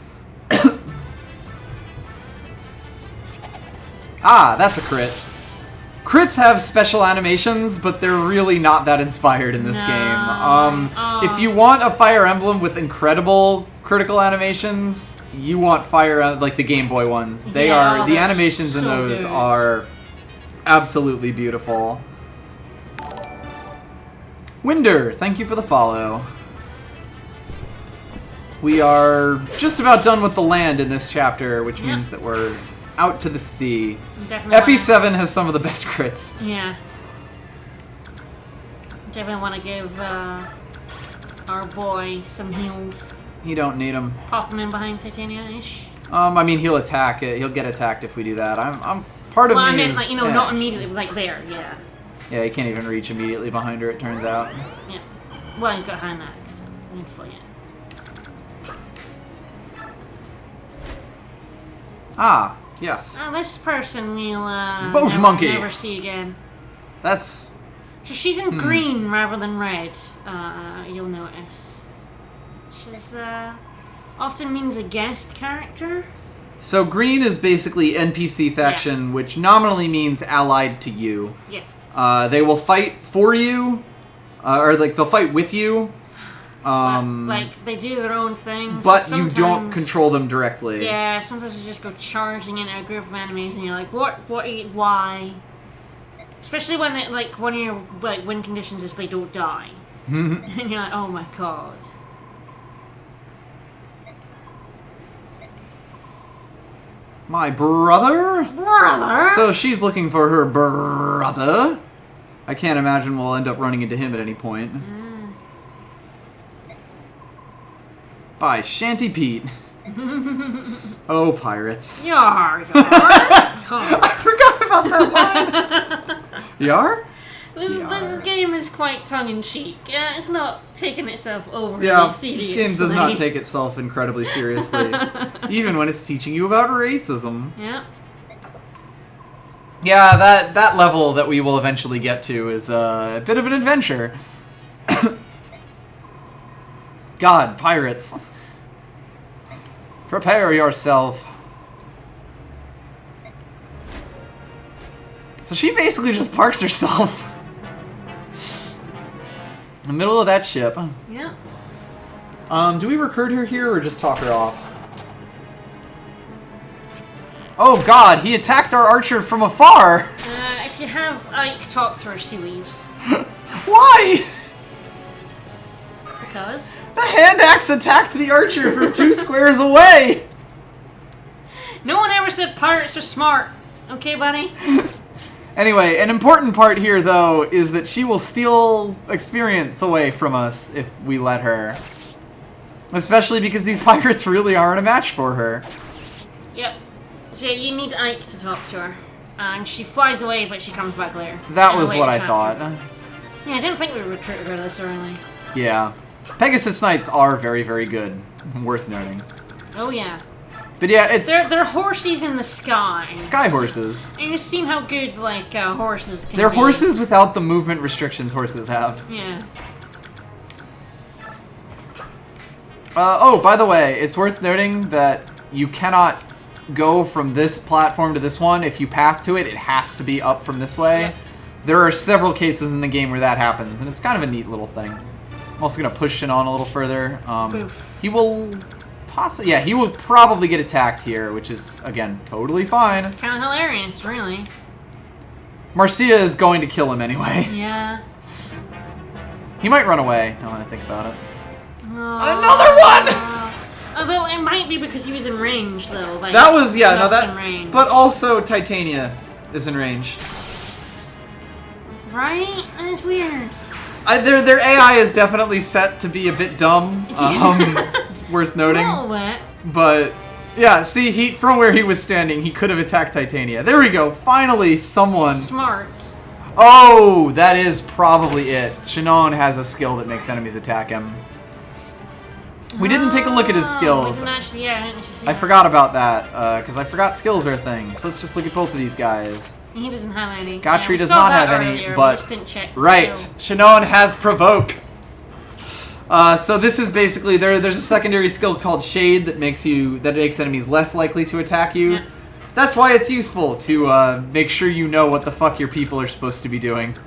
Ah, that's a crit. Crits have special animations, but they're really not that inspired in this game. If you want a Fire Emblem with incredible critical animations, you want like the Game Boy ones. The animations in those good. are absolutely beautiful. Winder, thank you for the follow. We are just about done with the land in this chapter, which means that we're out to the sea. Definitely FE7 has some of the best crits. Yeah. Definitely want to give our boy some heals. You don't need him. Pop him in behind Titania-ish. I mean, he'll attack it. He'll get attacked if we do that. I'm part of me Well, I meant, is, like, you know, not immediately, but like there, yeah. Yeah, he can't even reach immediately behind her, it turns out. Yeah. Well, he's got a hand axe, so we can fling it. Ah, yes. This person we'll Boat monkey. never see again. That's... So she's in green rather than red, you'll notice. She's often means a guest character. So green is basically NPC faction, which nominally means allied to you. Yeah. They will fight for you, or like they'll fight with you. Like they do their own thing, but so you don't sometimes- control them directly. Yeah, sometimes you just go charging into a group of enemies, and you're like, why? Especially when one of your win conditions is they don't die, and you're like, oh my god. My brother? Brother. So she's looking for her brother. I can't imagine we'll end up running into him at any point. By Shanty Pete. Oh, pirates. Yar. I forgot about that line. Yar? This game is quite tongue-in-cheek. Yeah, it's not taking itself overly Yeah, seriously. this game does not take itself incredibly seriously. Even when it's teaching you about racism. Yeah. Yeah, that level that we will eventually get to is a bit of an adventure. God, pirates. Prepare yourself. So she basically just parks herself in the middle of that ship. Yeah. Do we recruit her here or just talk her off? Oh god, he attacked our archer from afar! If you have Ike talk to her, she leaves. Why? Because? The hand axe attacked the archer from 2 squares away! No one ever said pirates are smart. Okay, buddy? Anyway, an important part here, though, is that she will steal experience away from us if we let her. Especially because these pirates really aren't a match for her. Yep. So you need Ike to talk to her. And she flies away, but she comes back later. That In a was later what I chapter. thought. Yeah, I didn't think we recruited her this early. Yeah. Pegasus Knights are very, very good. Worth noting. Oh yeah. But yeah, it's... They're horses in the sky. Sky horses. And you've seen how good, horses can They're be. horses without the movement restrictions horses have. Yeah. Oh, by the way, it's worth noting that you cannot go from this platform to this one. If you path to it, it has to be up from this way. Yep. There are several cases in the game where that happens, and it's kind of a neat little thing. I'm also going to push Shannon a little further. Boof. He will possibly... Yeah, he will probably get attacked here, which is, again, totally fine. Kind of hilarious, really. Marcia is going to kill him anyway. Yeah. He might run away, now that I think about it. Another one! Although it might be because he was in range, though. That was, yeah, no, just in that... range. But also Titania is in range. Right? That's weird. Their AI is definitely set to be a bit dumb, worth noting. A little bit. But, yeah, see, from where he was standing, he could have attacked Titania. There we go, finally someone... Smart. Oh, that is probably it. Shannon has a skill that makes enemies attack him. We didn't take a look at his skills. We didn't actually, yeah, I didn't actually see I that. forgot about that, because I forgot skills are a thing. So let's just look at both of these guys. He doesn't have any. Gotri we does saw not that have any, earlier, we but... just didn't check the Right, skill. Shannon has Provoke. So this is basically, there's a secondary skill called Shade that makes enemies less likely to attack you. Yeah. That's why it's useful to make sure you know what the fuck your people are supposed to be doing.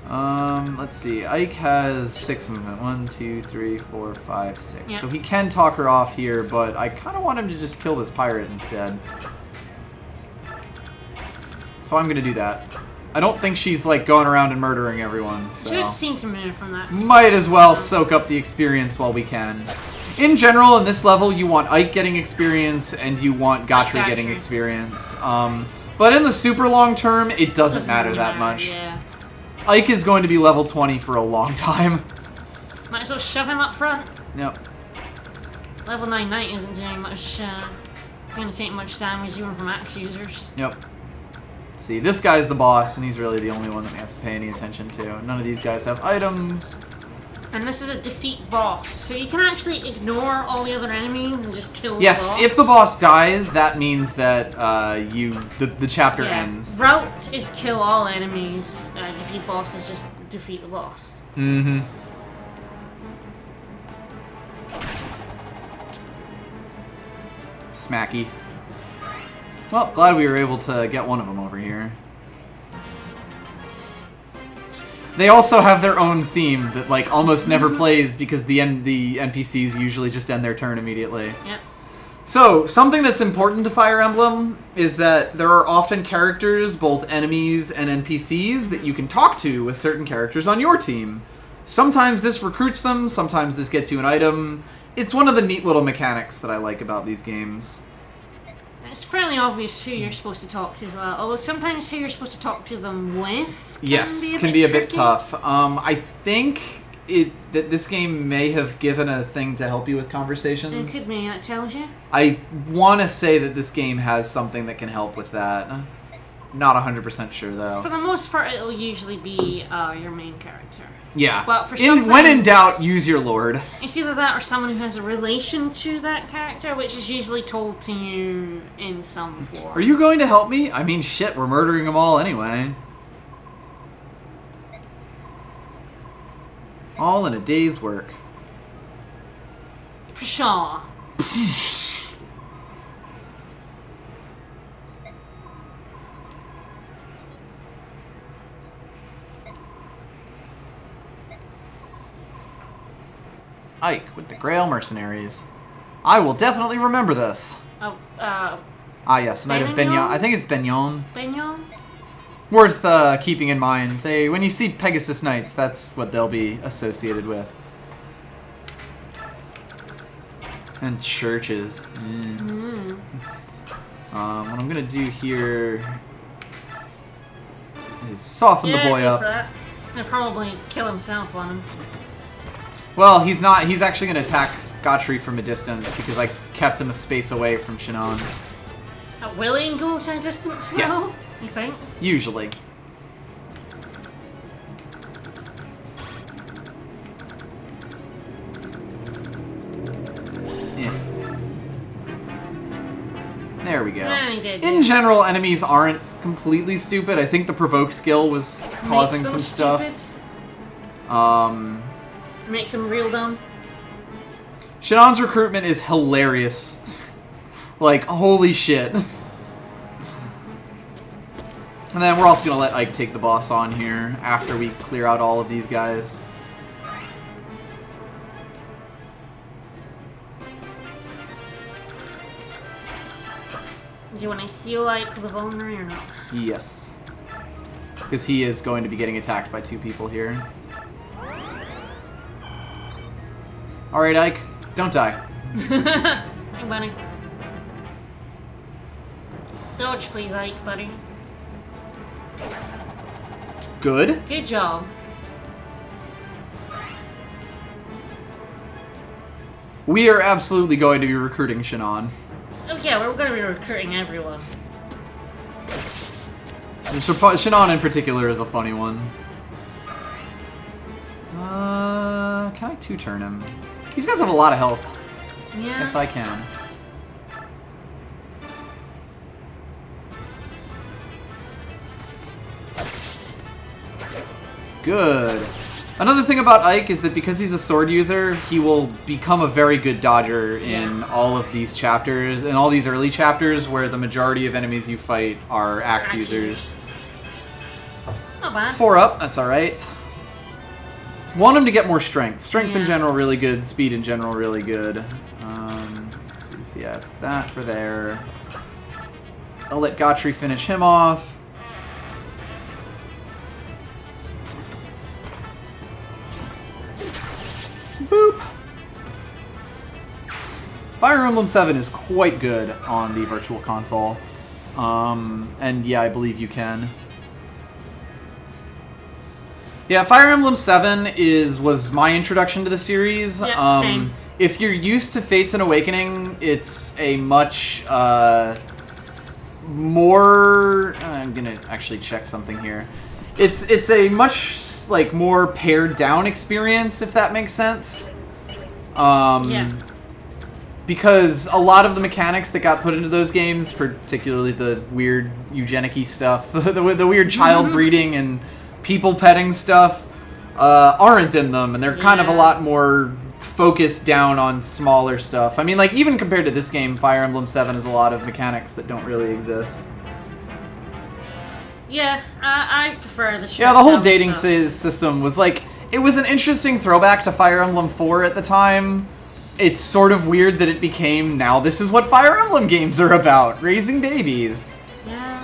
Let's see. Ike has 6 movement. 1, 2, 3, 4, 5, 6. Yeah. So he can talk her off here, but I kind of want him to just kill this pirate instead. So I'm going to do that. I don't think she's going around and murdering everyone. So Should have seen some minute from that. might as well soak up the experience while we can. In general, in this level, you want Ike getting experience and you want Gotri getting Gotri. experience. But in the super long term, it doesn't matter really that much. Yeah. Ike is going to be level 20 for a long time. Might as well shove him up front. Yep. Level 9 Knight isn't doing much, it's going to take much damage even from axe users. Yep. See, this guy's the boss, and he's really the only one that we have to pay any attention to. None of these guys have items. And this is a defeat boss, so you can actually ignore all the other enemies and just kill Yes, the boss. if the boss dies, that means that the chapter ends. Route is kill all enemies, defeat boss is just defeat the boss. Mm-hmm. Smacky. Well, glad we were able to get one of them over here. They also have their own theme that like almost never plays because the NPCs usually just end their turn immediately. Yep. So, something that's important to Fire Emblem is that there are often characters, both enemies and NPCs, that you can talk to with certain characters on your team. Sometimes this recruits them, sometimes this gets you an item. It's one of the neat little mechanics that I like about these games. It's fairly obvious who you're supposed to talk to as well, although sometimes who you're supposed to talk to them with can be a bit tricky. tough. I think that this game may have given a thing to help you with conversations. It could be, that tells you. I want to say that this game has something that can help with that. Not 100% sure, though. For the most part, it'll usually be your main character. Yeah. But for when in sometimes- doubt, use your lord. It's either that or someone who has a relation to that character, which is usually told to you in some form. Are you going to help me? I mean, shit, we're murdering them all anyway. All in a day's work. Pshaw. Ike with the Grail Mercenaries. I will definitely remember this. Oh, Ah, yes, Knight of Benyon? Benyon. I think it's Benyon. Benyon? Worth keeping in mind. When you see Pegasus Knights, that's what they'll be associated with. And churches. What I'm gonna do here is soften the boy go up. for that. He'll probably kill himself on him. Well, he's not. He's actually gonna attack Godfrey from a distance because I kept him a space away from Shinon. Will he go to a distance now? Yes. You think? Usually. Yeah. There we go. Yeah, he did, In yeah. general, enemies aren't completely stupid. I think the provoke skill was causing Makes them some stupid. stuff. Makes them real dumb. Shinon's recruitment is hilarious. Like, holy shit. And then we're also going to let Ike take the boss on here after we clear out all of these guys. Do you want to heal like the vulnerary or not? Yes. Because he is going to be getting attacked by two people here. Alright, Ike. Don't die. Hey, buddy. Dodge, please, Ike, buddy. Good. Good job. We are absolutely going to be recruiting Shinon. Oh yeah, we're going to be recruiting everyone. And Shinon in particular is a funny one. Can I two-turn him? These guys have a lot of health. Yeah. Yes, I can. Good. Another thing about Ike is that because he's a sword user, he will become a very good dodger in all of these chapters, in all these early chapters where the majority of enemies you fight are axe users. Not bad. 4 up, that's alright. Want him to get more strength. Strength in Yeah. general really good, speed in general really good. Let's see, so yeah, it's that for there. I'll let Godfrey finish him off. Boop. Fire Emblem 7 is quite good on the Virtual Console. And yeah, I believe you can. Yeah, Fire Emblem 7 was my introduction to the series. Yeah, same. If you're used to Fates and Awakening, it's a much more. I'm gonna actually check something here. It's a much like more pared down experience, if that makes sense. Yeah. Because a lot of the mechanics that got put into those games, particularly the weird eugenic-y stuff, the weird child breeding and people petting stuff, aren't in them, and they're kind of a Yeah. lot more focused down on smaller stuff. I mean, like, even compared to this game, Fire Emblem 7 has a lot of mechanics that don't really exist. Yeah, I prefer the Yeah, the whole stripped-down dating stuff. system was like, it was an interesting throwback to Fire Emblem 4 at the time. It's sort of weird that it became, now this is what Fire Emblem games are about, raising babies. Yeah.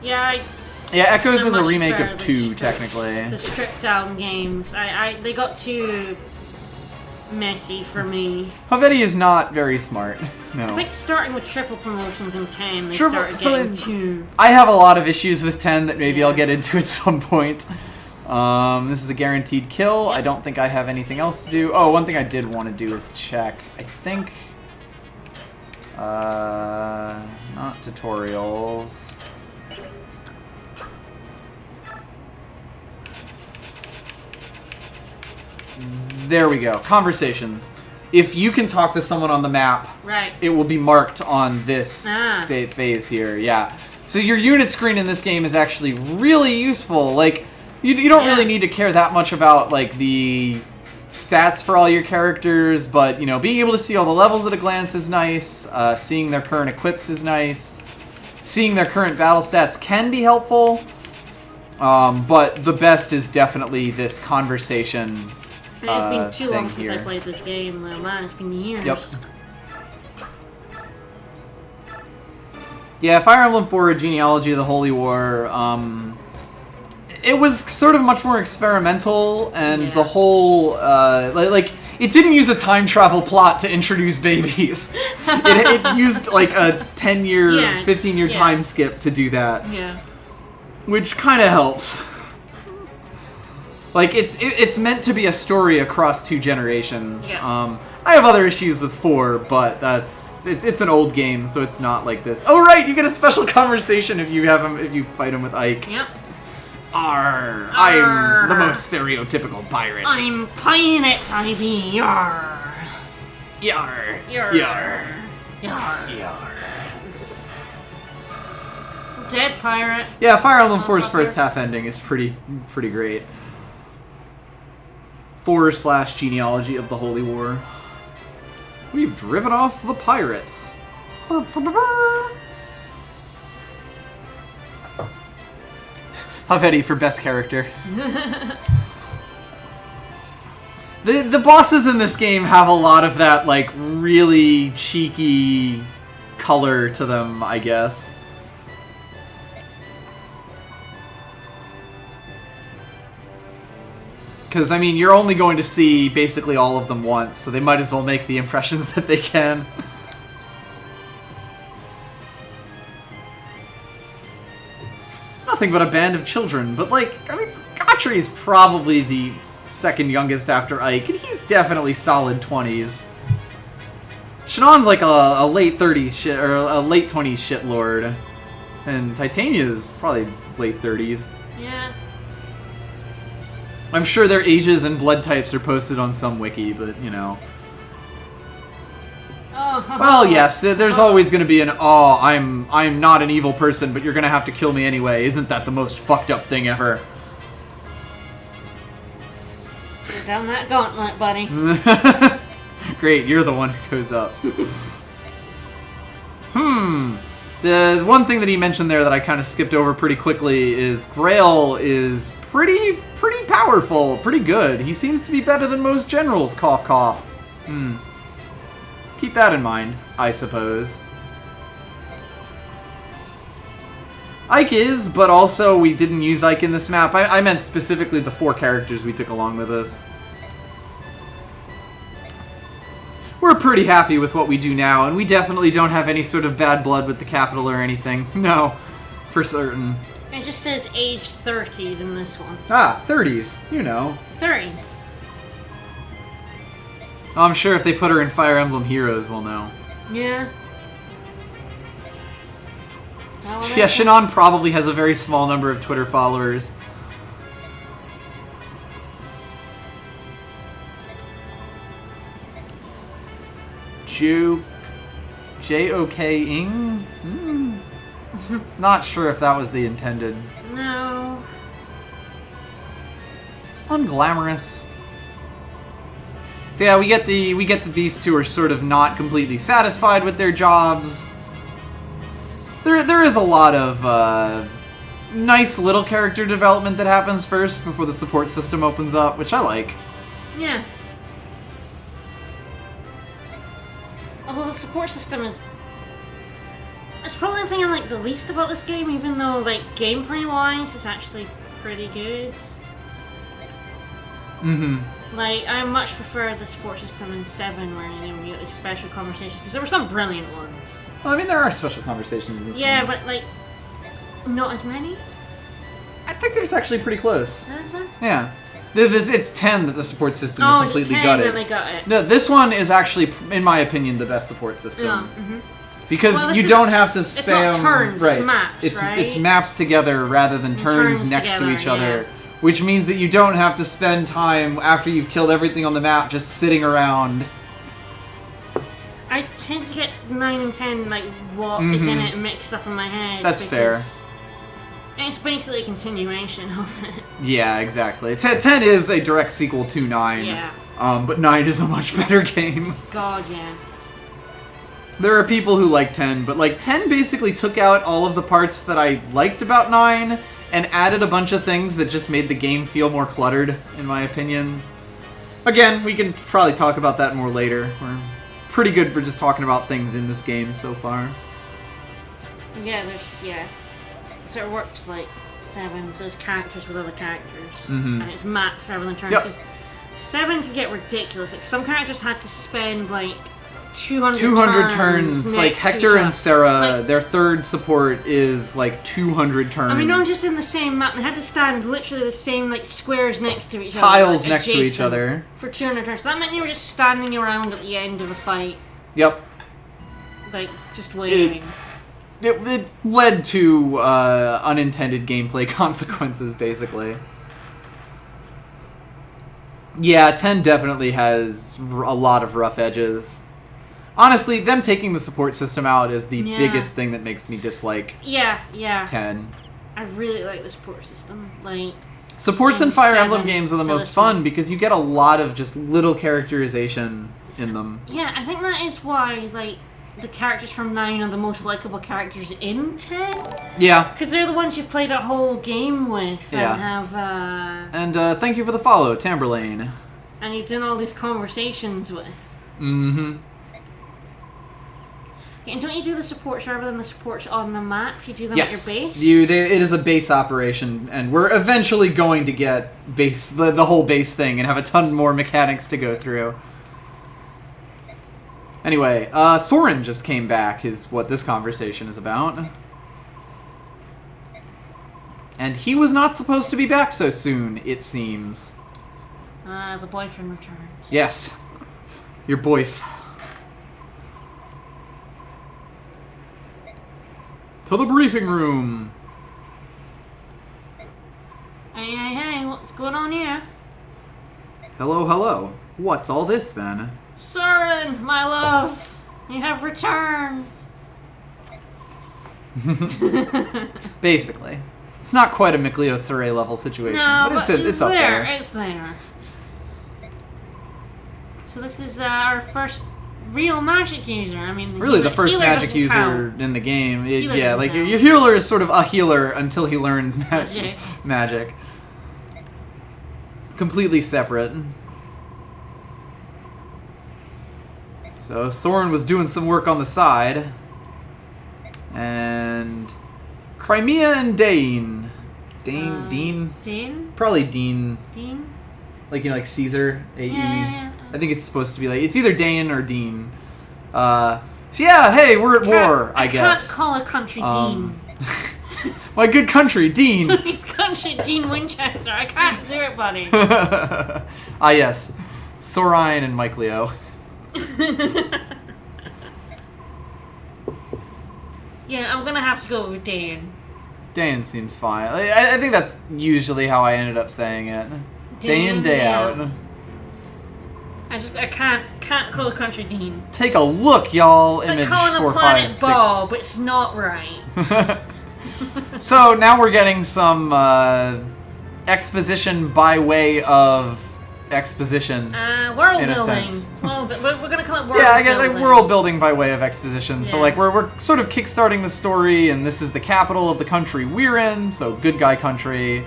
Yeah, Yeah, Echoes I is a much remake prefer of the 2, stripped- technically. The stripped down games. They got too messy for me. Havetti is not very smart, no. I think starting with triple promotions in 10, they Sure, started so getting it- too... I have a lot of issues with 10 that maybe Yeah. I'll get into at some point. This is a guaranteed kill. I don't think I have anything else to do. Oh, one thing I did want to do is check. I think... not tutorials. There we go. Conversations. If you can talk to someone on the map, Right. it will be marked on this Ah. state phase here. Yeah. So your unit screen in this game is actually really useful. Like, you don't Yeah. really need to care that much about, like, the stats for all your characters, but, you know, being able to see all the levels at a glance is nice. Seeing their current equips is nice. Seeing their current battle stats can be helpful. But the best is definitely this conversation. It's been too long thing since I here. played this game. Oh, man, it's been years. Yep. Yeah, Fire Emblem 4 Genealogy of the Holy War, it was sort of much more experimental, and Yeah. the whole, like, it didn't use a time travel plot to introduce babies. it used, like, a 10-year, Yeah, 15-year yeah. time skip to do that, Yeah. which kind of helps. Like, it's meant to be a story across 2 generations. Yeah. I have other issues with 4, but it's an old game, so it's not like this. Oh right, you get a special conversation if you fight him with Ike. Yep. Arr, Arr. I'm the most stereotypical pirate. I'm pirate, I be yar. Yar. Yar. Yar. Yar. Yar. Dead pirate. Yeah, Fire Emblem 4's Motherfucker. first half ending is pretty great. 4/genealogy of the Holy War. We've driven off the pirates. Havetti for best character. The bosses in this game have a lot of that, like, really cheeky color to them, I guess. Because, I mean, you're only going to see basically all of them once, so they might as well make the impressions that they can. Nothing but a band of children, but, like, I mean, Gotry's probably the second youngest after Ike, and he's definitely solid 20s. Shanon's like a late 30s shit, or a late 20s shitlord. And Titania's probably late 30s. Yeah. I'm sure their ages and blood types are posted on some wiki, but, you know. Oh. Well, yes, there's always going to be an, oh, I'm not an evil person, but you're going to have to kill me anyway. Isn't that the most fucked up thing ever? Go down that gauntlet, buddy. Great, you're the one who goes up. The one thing that he mentioned there that I kind of skipped over pretty quickly is Grail is pretty powerful, pretty good. He seems to be better than most generals, cough cough. Keep that in mind, I suppose. Ike is, but also we didn't use Ike in this map. I meant specifically the 4 characters we took along with us. We're pretty happy with what we do now, and we definitely don't have any sort of bad blood with the capital or anything. No, for certain. It just says age 30s in this one. Ah, 30s, you know. 30s. I'm sure if they put her in Fire Emblem Heroes, we'll know. Yeah. Well, Yeah, Shannon probably has a very small number of Twitter followers. J-O-K-ing? Not sure if that was the intended. No. Unglamorous. So yeah, we get that these two are sort of not completely satisfied with their jobs. There is a lot of nice little character development that happens first before the support system opens up, which I like. Yeah. Although the support system is... It's probably the thing I like the least about this game, even though, like, gameplay-wise, it's actually pretty good. Mm-hmm. Like, I much prefer the support system in 7, where you get these special conversations, because there were some brilliant ones. Well, I mean, there are special conversations in this Yeah, one. but, like, not as many? I think that it's actually pretty close. Is there? Yeah. It's 10 that the support system is Oh, is it completely 10 gutted. that they got it? No, this one is actually, in my opinion, the best support system. Yeah. Mm-hmm. Because Well, this you is- don't have to spam... it's not turns, it's right. maps, right? It's maps together rather than turns turns next to together, each other. yeah. Which means that you don't have to spend time after you've killed everything on the map just sitting around. I tend to get 9 and 10, like, what is in it mixed up in my head. That's fair. because It's basically a continuation of it. Yeah, exactly. 10 is a direct sequel to 9. Yeah. But 9 is a much better game. God, yeah. There are people who like 10, but like 10 basically took out all of the parts that I liked about 9 and added a bunch of things that just made the game feel more cluttered, in my opinion. Again, we can probably talk about that more later. We're pretty good for just talking about things in this game so far. Yeah, so it works like 7, so there's characters with other characters. And it's maps rather than turns. Yep. Because 7 could get ridiculous. Like, some characters had to spend, like, 200 turns. Like next to Hector each and other. Sarah, Like, their third support is like 200 turns. I mean, not just in the same map. They had to stand literally the same, like, squares next to each other. Tiles like, next to each adjacent other. For 200 turns. So that meant you were just standing around at the end of a fight. Yep. Like, just waiting. It led to unintended gameplay consequences, basically. Yeah, 10 definitely has a lot of rough edges. Honestly, them taking the support system out is the biggest thing that makes me dislike Yeah. 10. I really like the support system. Like, Supports in And Fire 7 Emblem games are the to most this fun one. because you get a lot of just little characterization in them. yeah, I think that is why, like, the characters from 9 are the most likable characters in 10. Yeah. Because they're the ones you've played a whole game with Yeah. and have, And thank you for the follow, Tamberlane. and you've done all these conversations with. Mm-hmm. And don't you do the supports rather than the supports on the map? You do them Yes, at your base? it is a base operation, and we're eventually going to get the whole base thing and have a ton more mechanics to go through. Anyway, Soren just came back is what this conversation is about. And he was not supposed to be back so soon, it seems. The boyfriend returns. Yes. Your boyf. To the briefing room. Hey, what's going on here? Hello. What's all this then? Soren, my love, you have returned. Basically. It's not quite a Mikleo Sure level situation, No, but but it's up there. It's there. So this is our first real magic user. I mean, Really, the first healer magic doesn't user count. in the game. Healer Yeah, doesn't like count. your healer is sort of a healer until he learns Magic. magic. Completely separate. So Soren was doing some work on the side. And Crimea and Dane. Dean? Dean? Probably Dean. Dean? Like, you know, like Caesar, A-E. Yeah. I think it's supposed to be like, it's either Dane or Dean. So yeah, hey, we're at war, I guess. can't call a country Dean. My good country, Dean. Country Dean Winchester. I can't do it, buddy. Ah, yes. Soren and Mike Leo. Yeah, I'm gonna have to go with Dan. Dan seems fine. I think that's usually how I ended up saying it. Day in, day out. I can't call a country Dean. Take a look, y'all. It's Image like calling 4, a planet 5, 6. Bob, but it's not right. So now we're getting some exposition by way of exposition. World in a building. sense. Well, we're gonna call it world Yeah, I guess building. like world building by way of exposition. So Yeah. like we're sort of kickstarting the story, and this is the capital of the country we're in. So good guy country,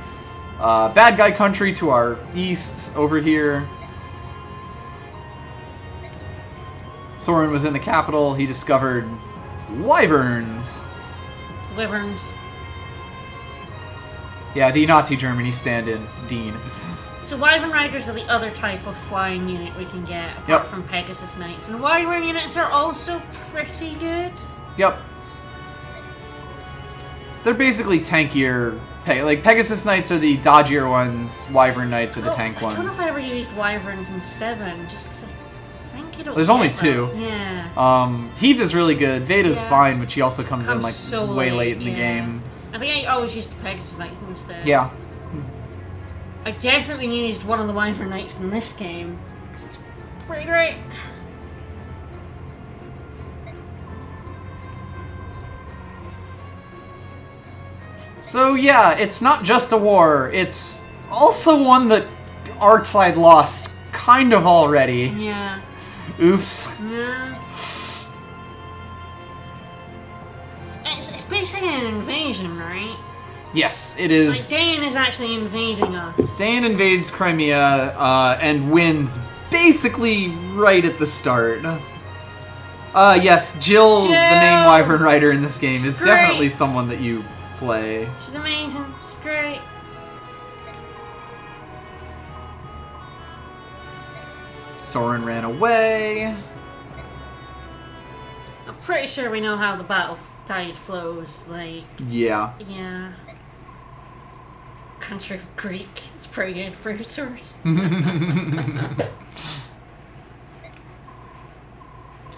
bad guy country to our east over here. Soren was in the capital. He discovered wyverns. Wyverns. Yeah, the Nazi Germany stand-in, Dean. So Wyvern Riders are the other type of flying unit we can get, apart Yep. from Pegasus Knights. And Wyvern units are also pretty good. Yep. They're basically tankier. Like Pegasus Knights are the dodgier ones. Wyvern Knights are the tank I don't know ones. if I ever used Wyverns in 7, just because I think you don't There's only get them. 2. Yeah. Heath is really good. Veda's Yeah. fine, but she also comes in Comes like so way late in the yeah. game. I think I always used the Pegasus Knights instead. Yeah. I definitely used one of the Wyvern Knights in this game, because it's pretty great. So yeah, it's not just a war. It's also one that Arcside lost kind of already. Yeah. Oops. Yeah. It's basically an invasion, right? Yes, it Like, is. Dane is actually invading us. Dane invades Crimea and wins basically right at the start. Yes, Jill, the main Jill! Wyvern Rider in this game, is Great. definitely someone that you play. She's amazing. She's great. Soren ran away. I'm pretty sure we know how the battle tide flows. Like, Yeah. yeah. Country of Greek. It's pretty good for a sword.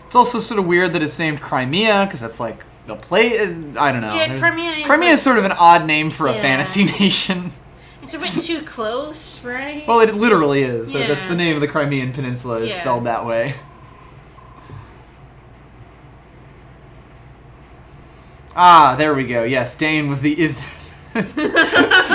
It's also sort of weird that it's named Crimea, because that's like the play. I don't know. Yeah, Crimea is Crimea like- is sort of an odd name for a Yeah. fantasy nation. It's a bit too close, right? Well, it literally is. That's Yeah. the name of the Crimean Peninsula is Yeah. spelled that way. Ah, there we go. Yes, Dane was the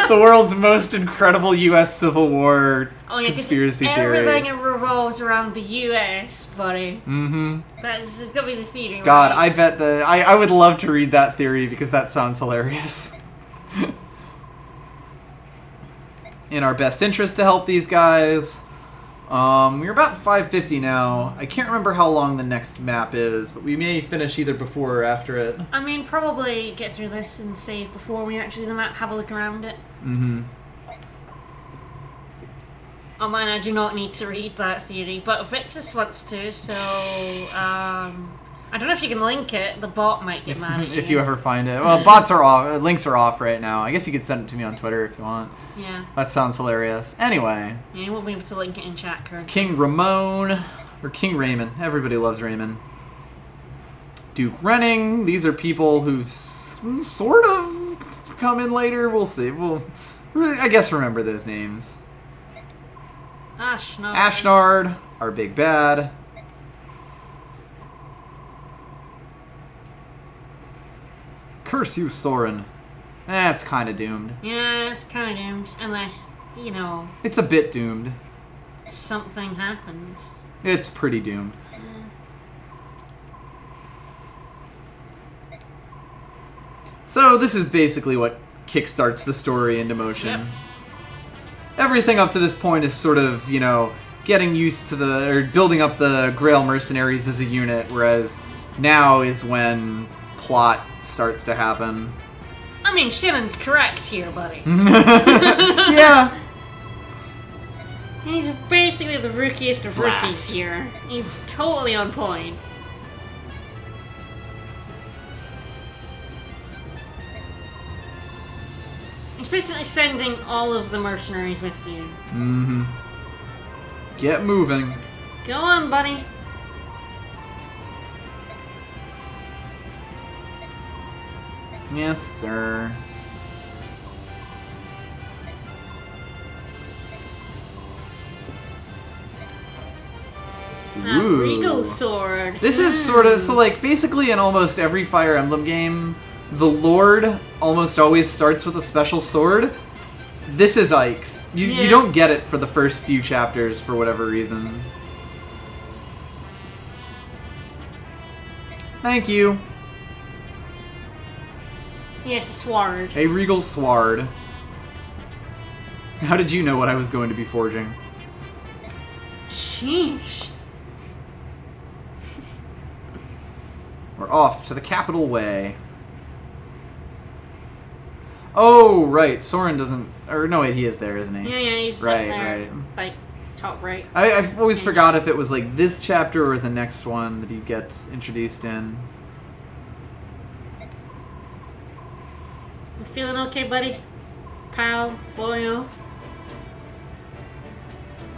world's most incredible U.S. Civil War Oh, yeah, 'cause conspiracy theory. everything revolves around the U.S., buddy. Mm-hmm. That's gonna be the theory. God, right? I bet I would love to read that theory because that sounds hilarious. In our best interest to help these guys. We're about 550 now. I can't remember how long the next map is, but we may finish either before or after it. I mean, probably get through this and save before we actually do the map, have a look around it. Mm-hmm. Oh man, I do not need to read that theory, but Vicas wants to, so I don't know if you can link it. The bot might get mad at you. If you ever find it. Well, bots are off. Links are off right now. I guess you could send it to me on Twitter if you want. Yeah. That sounds hilarious. Anyway. Yeah, you won't be able to link it in chat currently. King Ramon, or King Raymond. Everybody loves Raymond. Duke Renning. These are people who've sort of come in later. We'll see. We'll, I guess, remember those names. Ashnard. Ashnard, our big bad. Curse you, Soren. That's kind of doomed. Yeah, it's kind of doomed, unless, you know, It's a bit doomed. something happens. It's pretty doomed. So this is basically what kickstarts the story into motion. Yep. Everything up to this point is sort of, you know, getting used to or building up the Grail mercenaries as a unit, whereas now is when plot starts to happen. I mean, Shannon's correct here, buddy. Yeah. He's basically the rookiest of Blast. rookies here. He's totally on point. He's basically sending all of the mercenaries with you. Mm-hmm. Get moving. Go on, buddy. Yes, sir. Ooh. Regal sword. This is sort of, so like, basically in almost every Fire Emblem game, the Lord almost always starts with a special sword. This is Ike's. You Yeah. don't get it for the first few chapters for whatever reason. Thank you. Yes, a sword. A regal sword. How did you know what I was going to be forging? Sheesh. We're off to the capital way. Oh, right. Soren doesn't... Or no, wait, he is there, isn't he? Yeah, he's Right, sitting there, right. like, top right. I've always forgot if it was like this chapter or the next one that he gets introduced in. You feeling okay, buddy? Pal, boyo,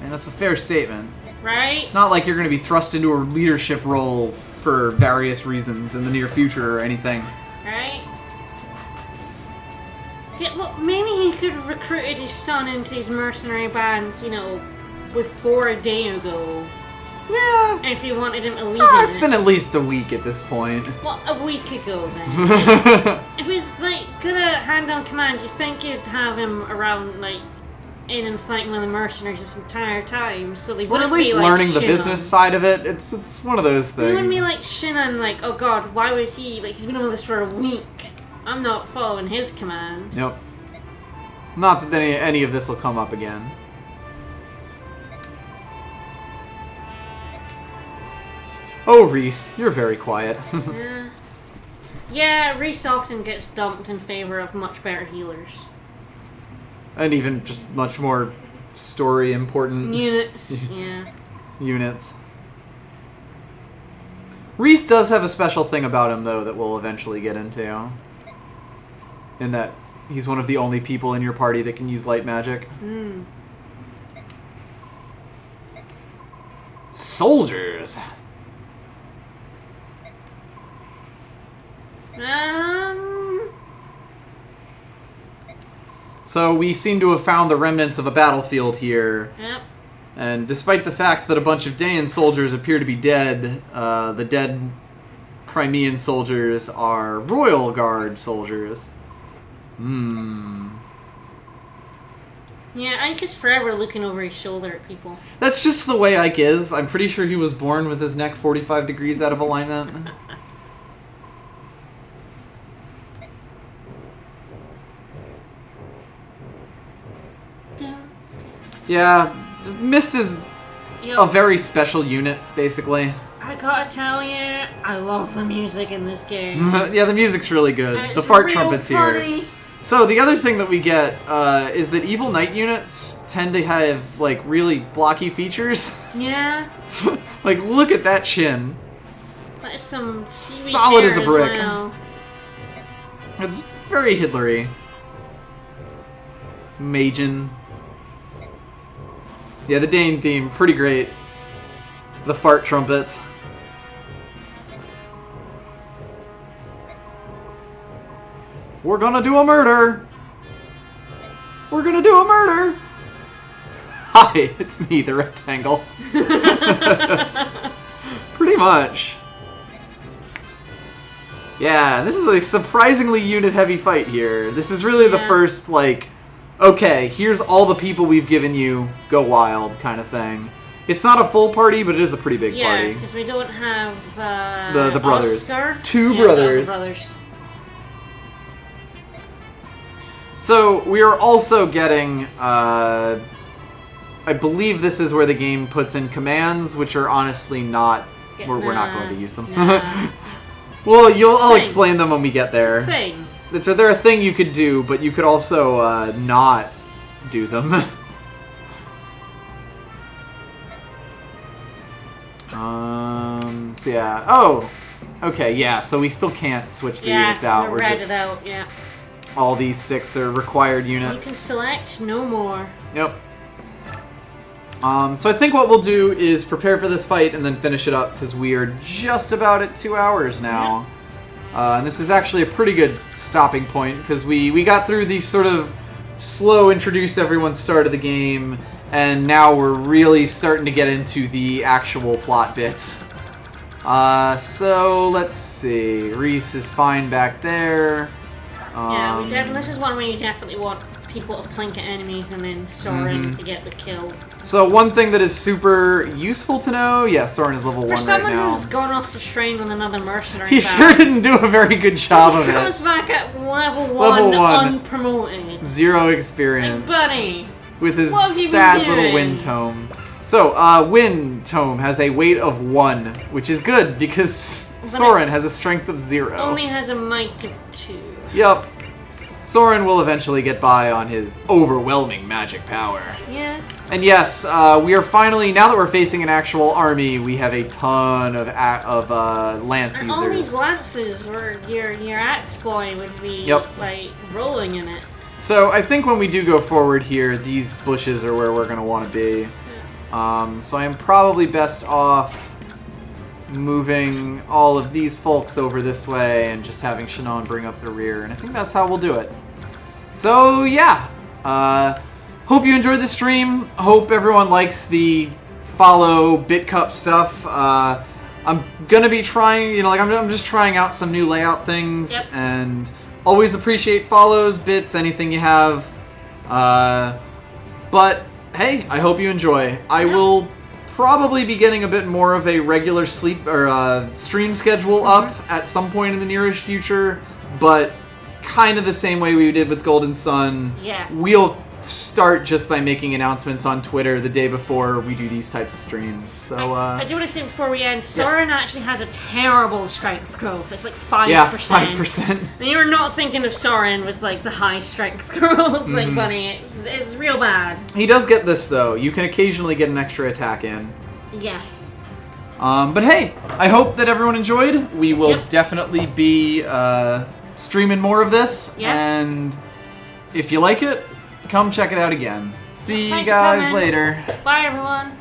And that's a fair statement. right? It's not like you're going to be thrust into a leadership role for various reasons in the near future or anything. Right? Yeah, well, maybe he could have recruited his son into his mercenary band, you know, before a day ago. Yeah. If he wanted him to lead It's been at least a week at this point. Well, a week ago then. If he's, like, gonna hand down command, you'd think you'd have him around, like, in and fighting with the mercenaries this entire time, so they Or wouldn't at least be, like, learning the Shinon. business side of it. It's one of those They wouldn't be things. like Shinon, like, oh god, why would he, like, he's been on this for a week. I'm not following his command. Yep. Not that any of this will come up again. Oh, Reese, you're very quiet. Yeah. Yeah, Reese often gets dumped in favor of much better healers. And even just much more story important Units, yeah. units. Reese does have a special thing about him, though, that we'll eventually get into. In that he's one of the only people in your party that can use light magic. Mm. Soldiers! So we seem to have found the remnants of a battlefield here. Yep. And despite the fact that a bunch of Dayan soldiers appear to be dead, the dead Crimean soldiers are Royal Guard soldiers. Yeah, Ike is forever looking over his shoulder at people. That's just the way Ike is. I'm pretty sure he was born with his neck 45 degrees out of alignment. Yeah, Mist is Yep. a very special unit, basically. I gotta tell you, I love the music in this game. Yeah, the music's really good. It's The fart real trumpet's here. funny. So the other thing that we get is that evil knight units tend to have like really blocky features. Yeah, Like, look at that chin. that is some seaweed Solid hair as a brick. well. It's very Hitlery. Majin. Yeah, the Dane theme, pretty great. The fart trumpets. We're gonna do a murder! We're gonna do a murder! Hi, it's me, the rectangle. Pretty much. Yeah, this is a surprisingly unit-heavy fight here. This is really the Yeah. first, like, okay, here's all the people we've given you, go wild kind of thing. It's not a full party, but it is a pretty big Yeah, party. because we don't have The brothers. Oscar. Two Yeah, brothers. The brothers. So, we are also getting, I believe this is where the game puts in commands, which are honestly not, we're not going to use them. Nah. Well, I'll Thing. explain them when we get there. Thing. So they're a thing you could do, but you could also not do them. So yeah. Oh, okay, yeah. So we still can't switch the units out. Yeah, We're read just it out. Yeah. all these 6 are required You units. can select no more. Yep. So I think what we'll do is prepare for this fight and then finish it up because we are just about at 2 hours now. And this is actually a pretty good stopping point because we got through the sort of slow introduce everyone start of the game, and now we're really starting to get into the actual plot bits. So let's see. Reese is fine back there. Yeah, this is one where you definitely want people to plink at enemies and then Soren to get the kill. So one thing that is super useful to know, yeah, Soren is level 1 For right someone now. who's gone off to train with another mercenary, He sure didn't do a very good job of he it. comes back at level Level 1, 1. unpromoted. 0 experience. Like, buddy, with his what have you been sad little doing? wind tome. So, wind tome has a weight of 1, which is good because Soren has a strength of 0. only has a might of 2. Yup. Soren will eventually get by on his overwhelming magic power. Yeah. And yes, we are finally, now that we're facing an actual army, we have a ton of lance And users. all these lances where your axe boy would be like rolling in it. So I think when we do go forward here, these bushes are where we're going to want to be. So I am probably best off moving all of these folks over this way and just having Shannon bring up the rear. And I think that's how we'll do it. So yeah, hope you enjoyed the stream. Hope everyone likes the follow BitCup stuff. I'm going to be trying, I'm just trying out some new layout things. Yep. And always appreciate follows, bits, anything you have. But hey, I hope you enjoy. I will probably be getting a bit more of a regular sleep or stream schedule up at some point in the nearest future, but kind of the same way we did with Golden Sun. Yeah. We'll start just by making announcements on Twitter the day before we do these types of streams. So I do want to say before we end, Soren actually has a terrible strength growth. It's like 5%. yeah, 5%. And you're not thinking of Soren with like the high strength growth, like buddy. It's real bad. He does get this though. You can occasionally get an extra attack in. Yeah. But hey, I hope that everyone enjoyed. We will definitely be streaming more of this, and if you like it, come check it out again. See you Thanks for guys coming. later. Bye everyone.